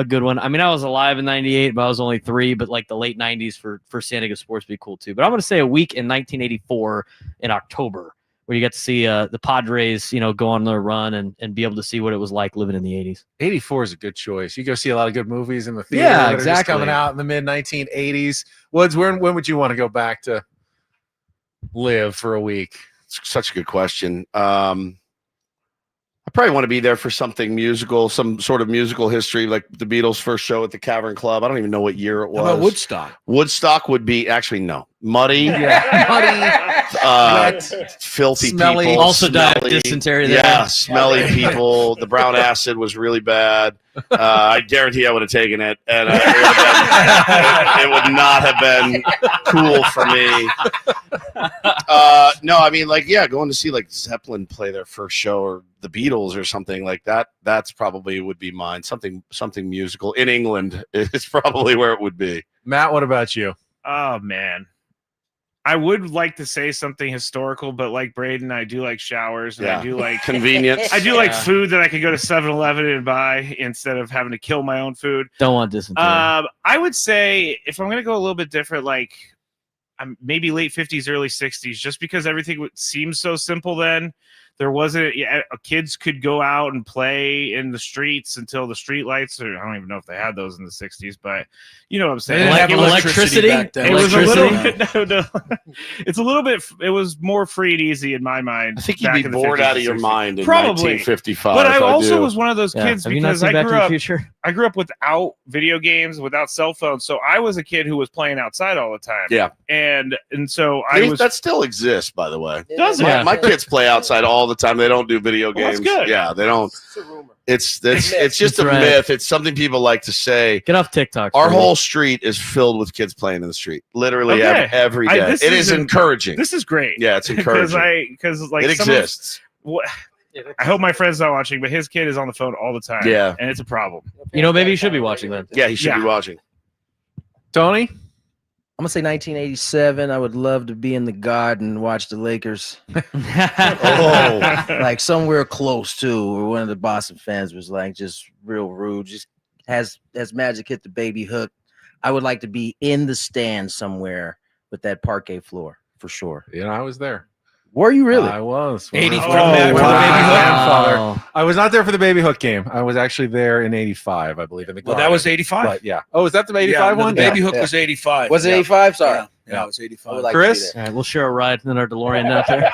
S5: good one. I mean, I was alive in 98, but I was only 3, but like the late 90s for San Diego sports would be cool too. But I'm going to say a week in 1984 in October, where you get to see the Padres, go on their run and be able to see what it was like living in the 80s.
S3: 84 is a good choice. You go see a lot of good movies in the theater.
S5: Yeah,
S3: that are just
S5: exactly.
S3: coming out in the mid 1980s. Woods, when would you want to go back to live for a week?
S2: It's such a good question. I probably want to be there for something musical, some sort of musical history, like the Beatles' first show at the Cavern Club. I don't even know what year it was.
S6: How about Woodstock?
S2: Woodstock would be actually no muddy,
S3: Wet,
S2: filthy
S3: smelly.
S2: people.
S5: Also died of
S2: smelly.
S5: dysentery there.
S2: Yeah, smelly people. The brown acid was really bad. I guarantee I would have taken it, and it would not have been cool for me. No, I mean, going to see like Zeppelin play their first show, or the Beatles, or something like that. That's probably would be mine. Something musical in England is probably where it would be.
S3: Matt, what about you?
S7: Oh man. I would like to say something historical, but like Braden, I do like showers, and
S2: Yeah.
S7: I do like
S2: Convenience.
S7: I do like food that I could go to 7-Eleven and buy instead of having to kill my own food.
S5: Don't want dysentery.
S7: I would say, if I'm going to go a little bit different, like maybe late 50s, early 60s, just because everything seems so simple then. There wasn't, kids could go out and play in the streets until the street lights, or I don't even know if they had those in the 60s, but you know what I'm saying.
S6: They didn't have
S7: it was-
S6: electricity back then.
S7: It was a little
S5: Electricity?
S7: no. It's a little bit. It was more free and easy in my mind.
S2: I think you'd
S7: back
S2: be
S7: in the
S2: bored
S7: 50s
S2: out of
S7: and
S2: your
S7: 60s.
S2: mind in
S7: Probably.
S2: 1955.
S7: But I also
S2: do.
S7: was one of those
S5: Yeah.
S7: kids
S5: Have you not
S7: because
S5: seen
S7: I
S5: Back to
S7: grew
S5: the
S7: up.
S5: Future?
S7: I grew up without video games, without cell phones, so I was a kid who was playing outside all the time.
S2: Yeah.
S7: and so I was.
S2: That still exists, by the way.
S7: Does it?
S5: Yeah.
S2: My kids play outside all the time. They don't do video
S7: Well, that's
S2: games.
S7: good.
S2: Yeah, they don't. It's just
S5: That's
S2: a
S5: right.
S2: myth. It's something people like to say.
S5: Get off TikTok.
S2: Our
S5: Brady.
S2: whole street is filled with kids playing in the street, literally
S7: Okay.
S2: every
S7: I-
S2: day.
S7: this
S2: It is
S7: isn't-
S2: encouraging.
S7: This is great.
S2: Yeah, it's encouraging.
S7: because like
S2: It
S7: some of-
S2: exists.
S7: I hope my friend's not watching, but his kid is on the phone all the time.
S2: Yeah.
S7: and it's a problem.
S5: Maybe you should be watching that.
S2: Yeah, he should
S7: Yeah.
S2: be watching.
S3: Tony?
S4: I'm gonna say 1987. I would love to be in the Garden and watch the Lakers,
S2: Oh,
S4: like somewhere close to, where one of the Boston fans was like just real rude. Just has Magic hit the baby hook. I would like to be in the stand somewhere with that parquet floor for sure.
S3: I was there.
S4: Were you really?
S3: I was.
S6: 80
S3: Oh,
S6: from that-
S3: wow.
S6: from the baby hook?
S3: Grandfather. I was not there for the baby hook game. I was actually there in '85, I believe. In the
S6: Well, that
S3: Garden.
S6: was 85.
S3: But yeah. Oh, is that the
S6: Yeah,
S3: '85
S6: no,
S3: one?
S6: the baby
S4: Yeah.
S6: hook
S4: Yeah.
S6: was 85.
S4: Was it
S6: Yeah.
S4: 85? Sorry.
S6: Yeah, it was 85.
S4: I would like
S3: Chris?
S4: to be
S5: All right, we'll share a ride in our DeLorean out there.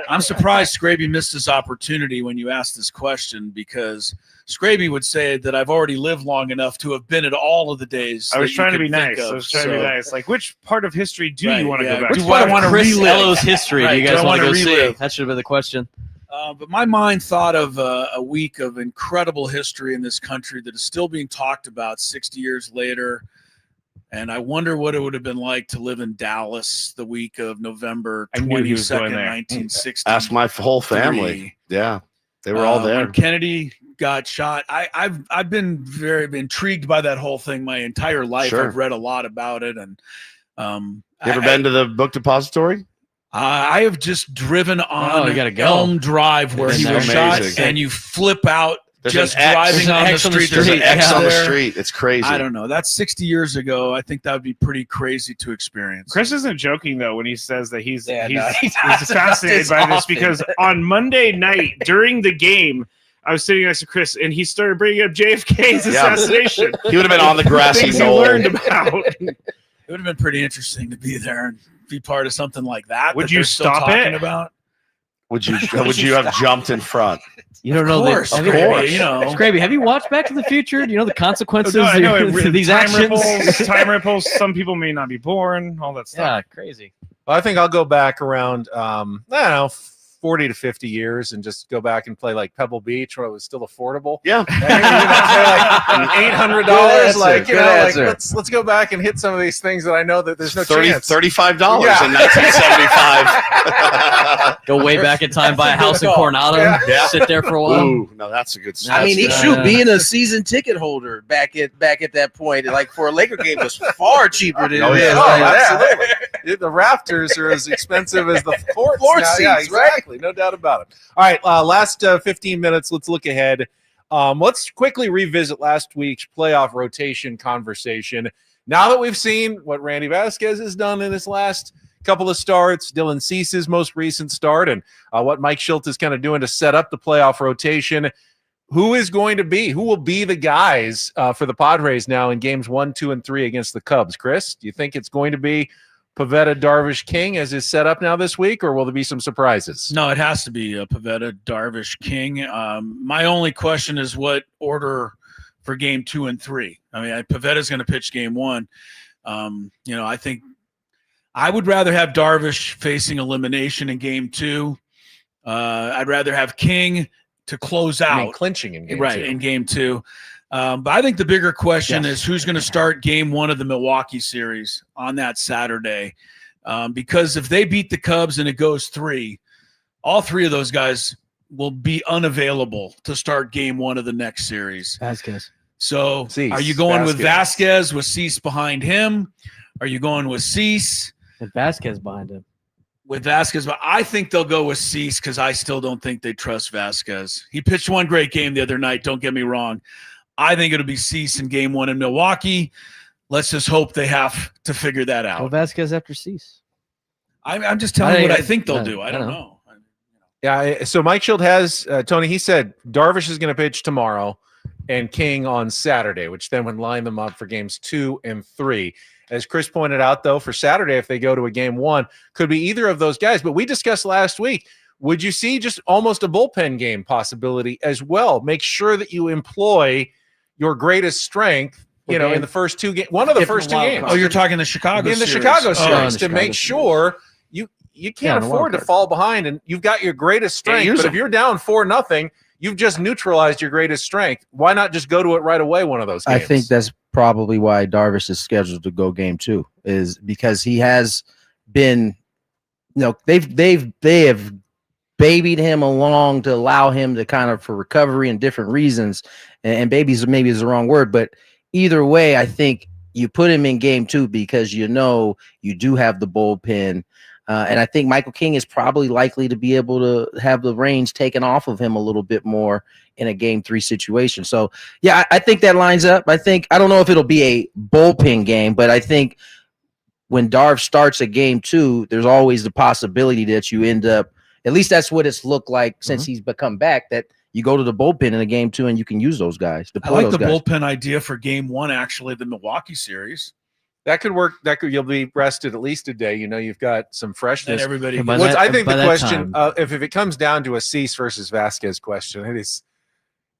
S6: I'm surprised Scraby missed his opportunity when you asked this question, because Scraby would say that I've already lived long enough to have been at all of the days.
S7: I was
S6: that you
S7: trying to
S6: could
S7: be
S6: think
S7: nice.
S6: of.
S7: I was trying to be
S6: So,
S7: nice. Like, which part of history do
S6: Right,
S7: you want to
S6: yeah.
S7: go back
S6: Which
S7: to?
S6: part I want to
S5: Chris
S6: relive.
S5: Ello's history.
S6: Right,
S5: Do you
S6: do
S5: guys
S6: I
S5: want to
S6: wanna
S5: go see?
S6: relive?
S5: That should have been the question.
S6: But my mind thought of a week of incredible history in this country that is still being talked about 60 years later. And I wonder what it would have been like to live in Dallas the week of November
S7: I knew he was
S6: 22nd,
S7: going there.
S6: 1960.
S2: Ask my whole family. Yeah, they were all there.
S6: When Kennedy got shot, I've been very intrigued by that whole thing my entire life.
S2: Sure.
S6: I've read a lot about it, and
S2: You ever been to the book depository?
S6: I have just driven on
S5: you gotta go.
S6: Elm Drive where
S5: Been
S6: he
S5: there.
S6: was shot,
S2: Amazing.
S6: and you flip out
S2: There's
S6: just
S2: an X.
S6: driving
S5: There's an
S6: on the
S5: X on the
S6: street. There's an
S5: street.
S6: X
S2: X on the
S6: there.
S2: street. It's crazy.
S6: I don't know. That's 60 years ago. I think that would be pretty crazy to experience.
S7: Chris isn't joking though when he says that he's
S4: Yeah,
S7: he's,
S4: no, he
S7: he's
S4: does
S7: fascinated
S4: this
S7: by this
S4: often.
S7: because on Monday night during the game, I was sitting next to Chris and he started bringing up JFK's
S2: Yeah.
S7: assassination.
S2: He would have been on the grassy
S7: Things he
S2: knoll.
S7: learned about.
S6: It would have been pretty interesting to be there and be part of something like that.
S7: Would
S6: that
S7: you
S6: they're still
S7: stop
S6: talking
S7: it?
S6: about?
S2: Would you have jumped in front?
S5: You don't
S6: Of
S5: know
S6: course,
S5: the
S6: Scraby, you know.
S5: Scraby, have you watched Back to the Future? Do you know the consequences
S7: No, I know
S5: to these
S7: time
S5: actions?
S7: ripples, time ripples. Some people may not be born. All that stuff.
S5: Yeah, crazy.
S3: I think I'll go back around, I don't know, 40 to 50 years and just go back and play like Pebble Beach where it was still affordable.
S2: Yeah.
S3: And you're gonna pay like $800.
S4: Good
S3: Like,
S4: answer,
S3: you
S4: good
S3: know, like
S4: answer.
S3: let's go back and hit some of these things that I know that there's no chance.
S2: $35
S3: Yeah.
S2: in 1975.
S5: Go way back in time, buy a
S3: That's a
S5: house
S3: good
S5: in
S3: call.
S5: Coronado,
S2: Yeah.
S5: sit there for a while.
S2: Ooh, no, that's a good.
S4: I mean,
S2: that's
S4: shoot,
S2: good.
S4: being a season ticket holder back at that point, like for a Laker game, was far cheaper than
S2: Oh,
S4: it
S2: yeah.
S4: is.
S3: Oh,
S4: right now.
S3: absolutely. The rafters are as expensive as the floor
S4: Floor
S3: seats. Yeah,
S4: seats, right?
S3: exactly. No doubt about it. All right, last 15 minutes. Let's look ahead. Let's quickly revisit last week's playoff rotation conversation. Now that we've seen what Randy Vasquez has done in his last couple of starts, Dylan Cease's most recent start, and what Mike Schilt is kind of doing to set up the playoff rotation, who will be the guys for the Padres now in games 1, 2, and 3 against the Cubs? Chris, do you think it's going to be Pivetta, Darvish, King as is set up now this week, or will there be some surprises?
S6: No, it has to be Pivetta, Darvish, King. My only question is what order for game 2 and 3. I mean, Pivetta's going to pitch game 1. I think I would rather have Darvish facing elimination in game 2. I'd rather have King to close out.
S3: I mean, clinching in game
S6: Right,
S3: 2.
S6: in game 2. But I think the bigger question
S5: Yes.
S6: is who's going to start game 1 of the Milwaukee series on that Saturday. Because if they beat the Cubs and it goes 3, all 3 of those guys will be unavailable to start game 1 of the next series.
S5: Vasquez.
S6: So
S3: Cease,
S6: are you going with
S3: Vasquez.
S6: Vasquez with Cease behind him? Are you going with Cease
S5: And Vasquez behind him.
S6: with Vasquez? But I think they'll go with Cease because I still don't think they trust Vasquez. He pitched one great game the other night. Don't get me wrong. I think it'll be Cease in game 1 in Milwaukee. Let's just hope they have to figure that
S5: Go
S6: out.
S5: Vasquez after Cease.
S6: I'm just telling you what I think they'll
S5: I-
S6: do. I
S5: I
S6: don't
S5: don't
S6: know.
S3: Yeah, so Mike Schilt has, Tony, he said Darvish is going to pitch tomorrow and King on Saturday, which then would line them up for games 2 and 3. As Chris pointed out, though, for Saturday, if they go to a game 1, could be either of those guys. But we discussed last week, would you see just almost a bullpen game possibility as well? Make sure that you employ your greatest strength, in the first 2 games, one of the
S5: If
S3: first 2
S5: wild
S3: games.
S5: card.
S6: Oh, you're talking the Chicago
S3: in the
S6: series.
S3: Chicago
S6: Oh,
S3: series
S5: the
S3: to
S5: Chicago
S3: make
S5: series.
S3: sure you
S5: Yeah,
S3: can't
S5: the wild
S3: afford to
S5: card.
S3: fall behind, and you've got your greatest strength.
S2: use
S3: But if
S2: them.
S3: you're down 4-0, you've just neutralized your greatest strength. Why not just go to it right away? One of those
S4: I
S3: games.
S4: think that's probably why Darvish is scheduled to go game 2, is because he has been, they have babied him along to allow him to kind of for recovery and different reasons. And babies maybe is the wrong word, but either way, I think you put him in game 2 because you do have the bullpen. And I think Michael King is probably likely to be able to have the reins taken off of him a little bit more in a game 3 situation. So, yeah, I think that lines up. I don't know if it'll be a bullpen game, but I think when Darv starts a game 2, there's always the possibility that you end up At least that's what it's looked like since he's become back. That you go to the bullpen in a game 2 and you can use those guys.
S6: I like the bullpen idea for game 1. Actually, the Milwaukee series.
S3: That could work. You'll be rested at least a day. You've got some freshness.
S6: And everybody.
S3: I think the question, if it comes down to a Cease versus Vasquez question,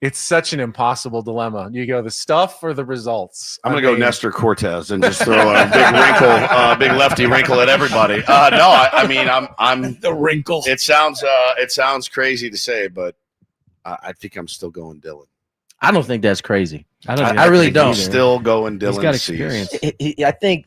S3: it's such an impossible dilemma. You go the stuff or the results.
S2: I'm going to go Nestor Cortez and just throw a big wrinkle, big lefty wrinkle at everybody. I mean, I'm
S6: the wrinkle.
S2: It sounds crazy to say, but I think I'm still going Dylan.
S4: I don't think that's crazy.
S5: I
S4: really don't.
S2: I'm still going Dylan.
S5: He's got experience.
S4: I think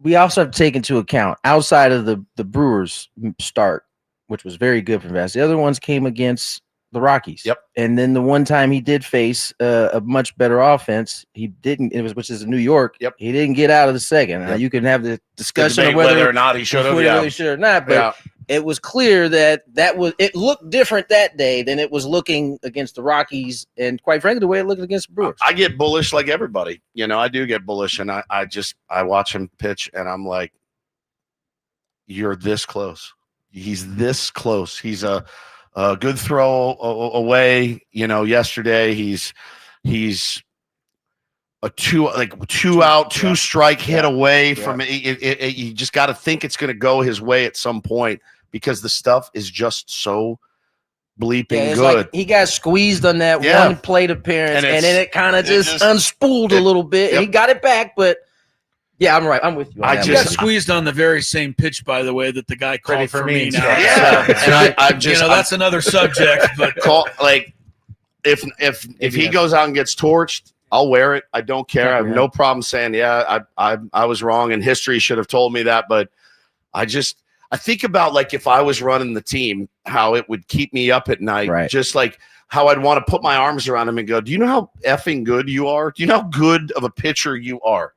S4: we also have to take into account outside of the Brewers start, which was very good for Vasquez. The other ones came against the Rockies.
S2: Yep.
S4: And then the one time he did face a much better offense, he didn't. Which is in New York.
S2: Yep.
S4: He didn't get out of the second. Now you can have the discussion of whether
S2: or not he should have.
S4: Really should or not, but it was clear that it looked different that day than it was looking against the Rockies, and quite frankly, the way it looked against the Brewers.
S2: I get bullish like everybody. I do get bullish, and I watch him pitch, and I'm like, you're this close. He's this close. He's a good throw away. Yesterday he's a two out, 2 strike hit away from it. You just got to think it's going to go his way at some point because the stuff is just so bleeping good.
S4: Like he got squeezed on that one plate appearance, and then it kind of just unspooled a little bit. And he got it back, but I'm right. I'm with you.
S6: I just got squeezed on the very same pitch, by the way, that the guy called for me. Now.
S2: Yeah, and
S6: that's another subject. But
S2: if he goes out and gets torched, I'll wear it. I don't care. I have no problem saying, I was wrong, and history should have told me that. But I think about like if I was running the team, how it would keep me up at night.
S4: Right.
S2: Just like how I'd want to put my arms around him and go, do you know how effing good you are? Do you know how good of a pitcher you are?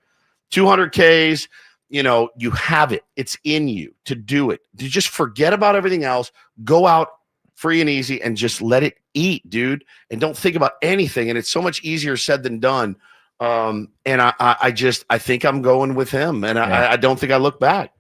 S2: 200 Ks, you have it. It's in you to do it. You just forget about everything else. Go out free and easy and just let it eat, dude. And don't think about anything. And it's so much easier said than done. And I think I'm going with him. And I don't think I look back.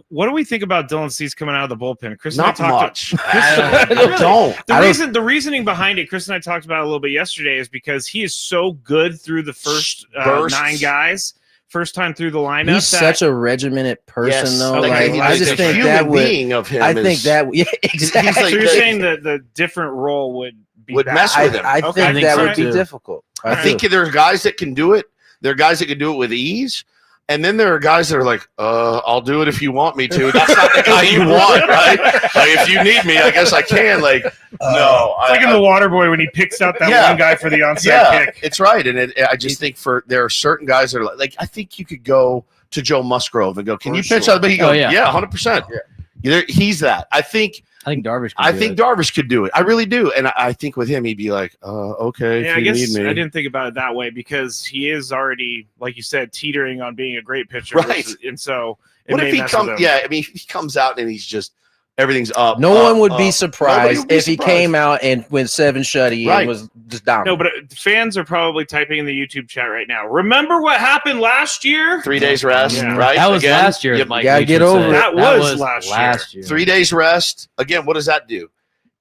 S7: What do we think about Dylan Cease coming out of the bullpen? Chris
S2: Not much.
S7: The reasoning behind it, Chris and I talked about it a little bit yesterday, is because he is so good through the first 9 guys. First time through the lineup.
S4: He's such a regimented person, though.
S2: I just think that being of him.
S4: Exactly.
S7: So you're saying that the different role would
S2: mess with him.
S4: I think that would be difficult.
S2: I think there are guys that can do it. There are guys that can do it with ease. And then there are guys that are like, I'll do it if you want me to. That's not the guy you want, right? Like, if you need me, I guess I can. Like, no.
S7: It's like in The Waterboy when he picks out that one guy for the onside pick.
S2: It's right. And I just think there are certain guys that are like I think you could go to Joe Musgrove and go, can you pitch out? But he goes, 100%. He's that. I think Darvish could do it. I really do. And I think with him, he'd be like, okay, if you need me.
S7: I didn't think about it that way because he is already, like you said, teetering on being a great pitcher.
S2: Right.
S7: And so
S2: what if he comes? Yeah, I mean, he comes out and he's just everything's up.
S4: No one would be surprised if he came out and went 7 shutty and was just down.
S7: No, but fans are probably typing in the YouTube chat right now. Remember what happened last year?
S2: 3 days rest, right?
S5: That was last year.
S4: You gotta get over it.
S7: That was last year.
S2: 3 days rest. Again, what does that do?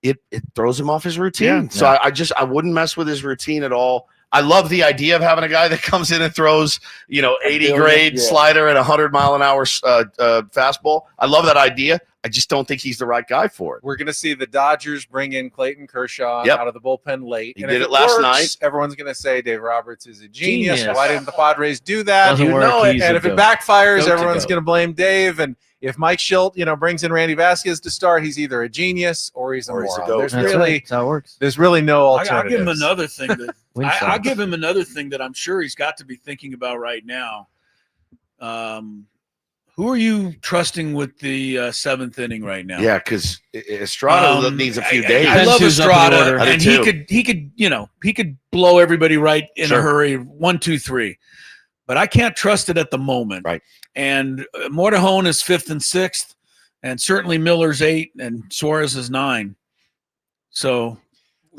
S2: It throws him off his routine.
S7: Yeah.
S2: So I wouldn't mess with his routine at all. I love the idea of having a guy that comes in and throws, 80 grade slider and 100 mile an hour fastball. I love that idea. I just don't think he's the right guy for it.
S3: We're going to see the Dodgers bring in Clayton Kershaw out of the bullpen late.
S2: He did it last night.
S3: Everyone's going to say Dave Roberts is a genius. Why didn't the Padres do that?
S5: Doesn't work.
S3: And if it backfires, everyone's going to blame Dave. And if Mike Schilt, brings in Randy Vasquez to start, he's either a genius or he's a moron.
S5: That's how it works.
S3: There's really no alternative.
S6: I'll give him another thing that I'll give him another thing that I'm sure he's got to be thinking about right now. Who are you trusting with the 7th inning right now?
S2: Yeah, because Estrada needs a few days.
S6: I love Estrada, and he could blow everybody right in a hurry. 1, 2, 3, but I can't trust it at the moment.
S2: Right.
S6: And Mortejon is 5th and 6th, and certainly Miller's 8, and Suarez is 9. So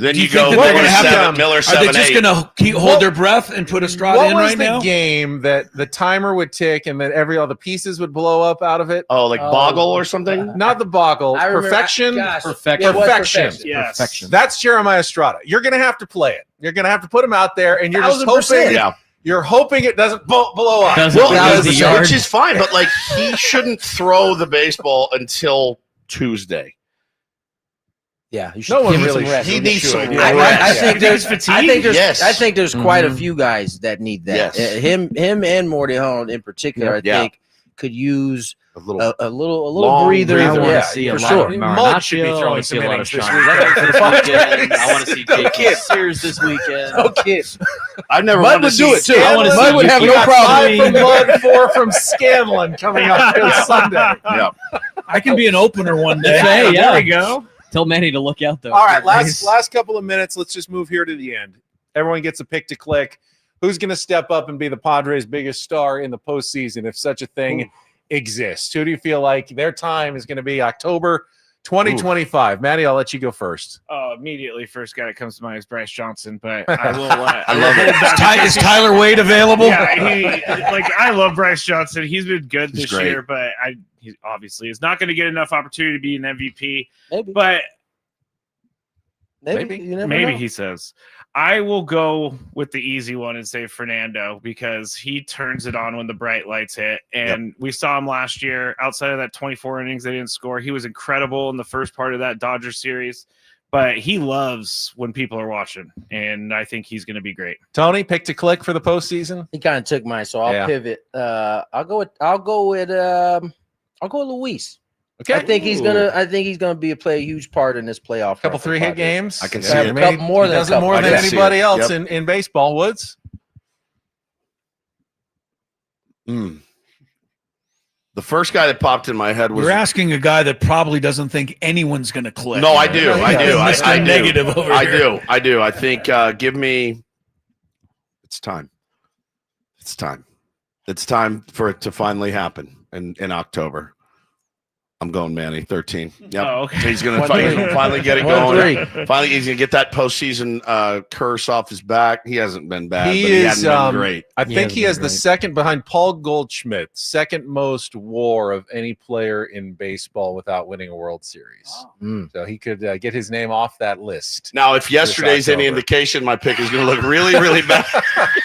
S2: Then
S6: Do
S2: you
S6: think
S2: go
S6: that
S2: Miller
S6: they're gonna have
S2: 7,
S6: to-
S2: Miller
S6: Are
S2: 7,
S6: they just
S2: 8.
S6: going to hold their breath and put Estrada
S3: What
S6: in
S3: was
S6: right
S3: the
S6: now?
S3: game that the timer would tick and then all the pieces would blow up out of it?
S2: Oh, like
S4: Oh,
S2: Boggle or something?
S3: Not the Boggle.
S4: I remember-
S3: Perfection.
S4: gosh,
S5: Perfection.
S4: it was
S3: Perfection.
S7: Yes.
S5: Perfection.
S3: That's Jeremiah Estrada. You're going to have to play it. You're going to have to put him out there, and you're just
S4: 1000%.
S3: hoping.
S2: Yeah.
S3: You're hoping it doesn't blow up.
S5: Doesn't
S2: Well,
S5: leave the
S2: which
S5: yard.
S2: is fine, but like he shouldn't throw the baseball until Tuesday.
S4: Yeah, you should
S3: No one
S4: give him
S3: really
S4: some rest.
S2: He
S3: should.
S2: needs some
S3: Should.
S2: rest.
S4: I
S2: Yeah.
S4: think there's
S2: Yes.
S4: I think there's quite a
S5: Mhm.
S4: few guys that need that.
S2: Yes.
S4: Him and Morty Holland in particular,
S2: Yeah.
S4: I think could use
S2: A little.
S4: a little
S2: Long
S4: breather.
S5: I
S2: breather.
S5: want to
S3: Yeah,
S5: see a
S3: for
S5: lot
S3: sure.
S5: of
S3: Mud should be
S5: Marinaccio. I
S3: throwing
S5: want to see
S3: some
S5: a lot of
S3: innings this
S5: Sean
S3: weekend.
S5: Reynolds this weekend. I want to see
S3: No
S5: J.K.
S3: kid.
S5: Sears this weekend.
S4: No kid.
S2: I've never
S4: Mud
S2: wanted
S4: would
S2: to
S4: do
S2: see
S4: it too.
S5: I wanna see
S4: Mud would have
S3: We
S4: no
S3: got
S4: problem.
S3: 5 from Mud, 4 from Scanlon coming up this Sunday.
S2: Yeah.
S6: I can be an opener one day.
S5: Hey, yeah.
S7: There we go.
S5: Tell Manny to look out though.
S3: All right, last couple of minutes. Let's just move here to the end. Everyone gets a pick to click. Who's going to step up and be the Padres' biggest star in the postseason, if such a thing exists? Who do you feel like their time is going to be October 2025? Maddie, I'll let you go first.
S7: Oh, immediately, first guy that comes to mind is Bryce Johnson, but I will.
S2: I love it.
S6: Is Tyler Wade available?
S7: Yeah, I love Bryce Johnson. He's been good
S2: He's
S7: this
S2: great.
S7: year, but he obviously is not going to get enough opportunity to be an MVP.
S4: Maybe.
S7: But
S3: Maybe.
S4: You never
S7: maybe
S4: know.
S7: he says. I will go with the easy one and say Fernando because he turns it on when the bright lights hit. And we saw him last year outside of that 24 innings they didn't score. He was incredible in the first part of that Dodger series, but he loves when people are watching. And I think he's going to be great.
S3: Tony, pick to click for the postseason.
S4: He kind of took mine, so I'll
S3: Yeah.
S4: pivot. I'll go with Luis.
S3: Okay.
S4: I think he's gonna play a huge part in this playoff.
S3: Couple
S4: run for
S3: 3-hit
S4: Padres.
S3: games.
S2: I can
S3: Yeah,
S2: see
S3: I
S2: it.
S3: mean,
S4: Couple more
S3: he
S4: than a
S3: does it
S4: couple.
S3: more
S2: I
S3: than
S2: can see
S3: anybody
S2: it.
S3: else
S2: Yep.
S3: in baseball. Woods.
S2: Mm. The first guy that popped in my head was
S6: You're asking a guy that probably doesn't think anyone's going to click.
S2: No, I do. I do.
S6: Mr.
S2: I do.
S6: Negative over
S2: I
S6: here.
S2: do. I do. I think give me it's time. It's time. It's time for it to finally happen in October. I'm going Manny 13. Yep.
S7: Oh, okay.
S2: He's gonna
S4: 1-3.
S2: finally get it
S4: 1-3.
S2: going. Finally, he's gonna get that postseason curse off his back. He hasn't been bad,
S3: He
S2: but he
S3: is,
S2: hasn't been great.
S3: I
S5: He
S3: think
S5: has
S3: he
S5: been
S3: has the
S5: great.
S3: second behind Paul Goldschmidt, second most WAR of any player in baseball without winning a World Series.
S4: Mm.
S3: So he could get his name off that list.
S2: Now, if yesterday's any
S3: October.
S2: indication, my pick is gonna look really, really bad.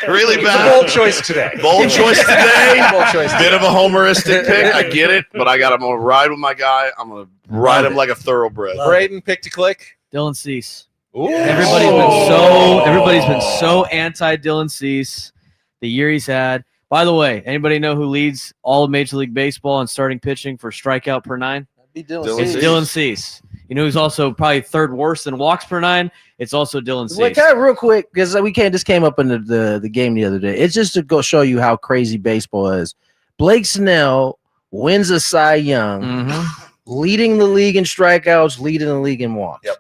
S2: Really
S3: It's a
S2: bad.
S3: bold choice today.
S2: Bold choice today.
S3: Bold choice
S2: Bit
S3: today.
S2: of a homeristic pick. I get it, but I'm gonna ride with my guy. I'm gonna ride him like a thoroughbred.
S3: Braden, pick to click.
S5: Dylan Cease.
S3: Ooh.
S5: Everybody's been so anti Dylan Cease the year he's had. By the way, anybody know who leads all of Major League Baseball in starting pitching for strikeout per 9?
S4: Be Dylan
S2: Dylan
S5: It's
S4: Cease.
S2: Cease.
S5: Dylan Cease. You know who's also probably third worst in walks per 9? It's also Dylan Cease.
S4: Wait, can I real quick because this came up in the game the other day. It's just to go show you how crazy baseball is. Blake Snell wins a Cy Young,
S5: Mhm.
S4: leading the league in strikeouts, leading the league in walks.
S2: Yep.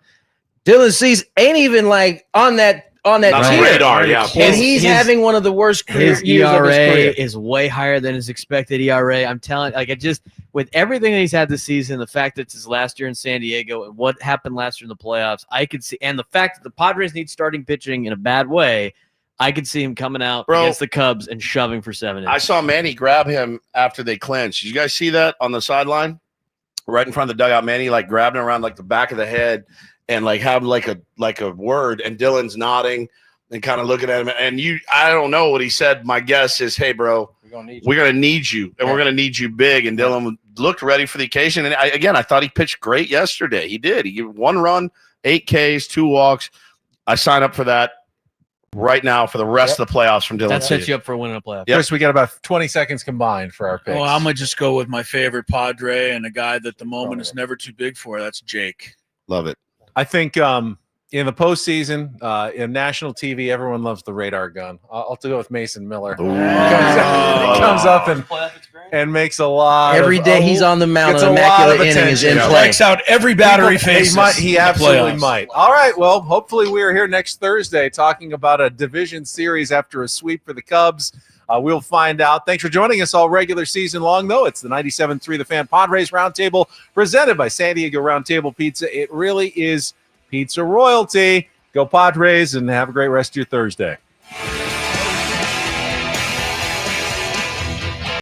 S4: Dylan Cease ain't even like on that
S2: Not on
S4: tier.
S2: radar, yeah.
S4: And he's having one of the worst career
S5: His
S4: years of his
S5: ERA
S4: career.
S5: is way higher than his expected ERA. I'm telling, like, it just with everything that he's had this season, the fact that it's his last year in San Diego and what happened last year in the playoffs, I could see, and the fact that the Padres need starting pitching in a bad way, I could see him coming out
S2: Bro,
S5: against the Cubs and shoving for 7
S2: I
S5: innings.
S2: saw Manny grab him after they clinched. Did you guys see that on the sideline? Right in front of the dugout, Manny like grabbing him around like the back of the head and like having like a word, and Dylan's nodding and kind of looking at him. And I don't know what he said. My guess is, hey, bro, we're gonna need you, and we're gonna need you big. And Dylan looked ready for the occasion. And I thought he pitched great yesterday. He did. He gave 1 run, 8 Ks, 2 walks. I sign up for that right now for the rest of the playoffs from Dylan.
S5: That sets
S2: Cease.
S5: you up for winning a playoff.
S2: Yep.
S3: Chris, we got about 20 seconds combined for our picks.
S6: Well, I'm going to just go with my favorite Padre and a guy that the moment is never too big for. That's Jake.
S2: Love it.
S3: I think in the postseason, in national TV, everyone loves the radar gun. I'll have to go with Mason Miller.
S2: Ooh.
S3: Comes up and makes a lot.
S4: Every day he's on the mound,
S3: gets
S4: an
S3: a lot of
S4: immaculate inning is in
S3: attention.
S4: play.
S6: Strikes out every batter he faces.
S3: He
S6: in the
S3: absolutely
S6: playoffs.
S3: might. All right. Well, hopefully we are here next Thursday talking about a division series after a sweep for the Cubs. We'll find out. Thanks for joining us all regular season long, though. It's the 97.3 The Fan Padres Roundtable presented by San Diego Roundtable Pizza. It really is pizza royalty. Go Padres, and have a great rest of your Thursday.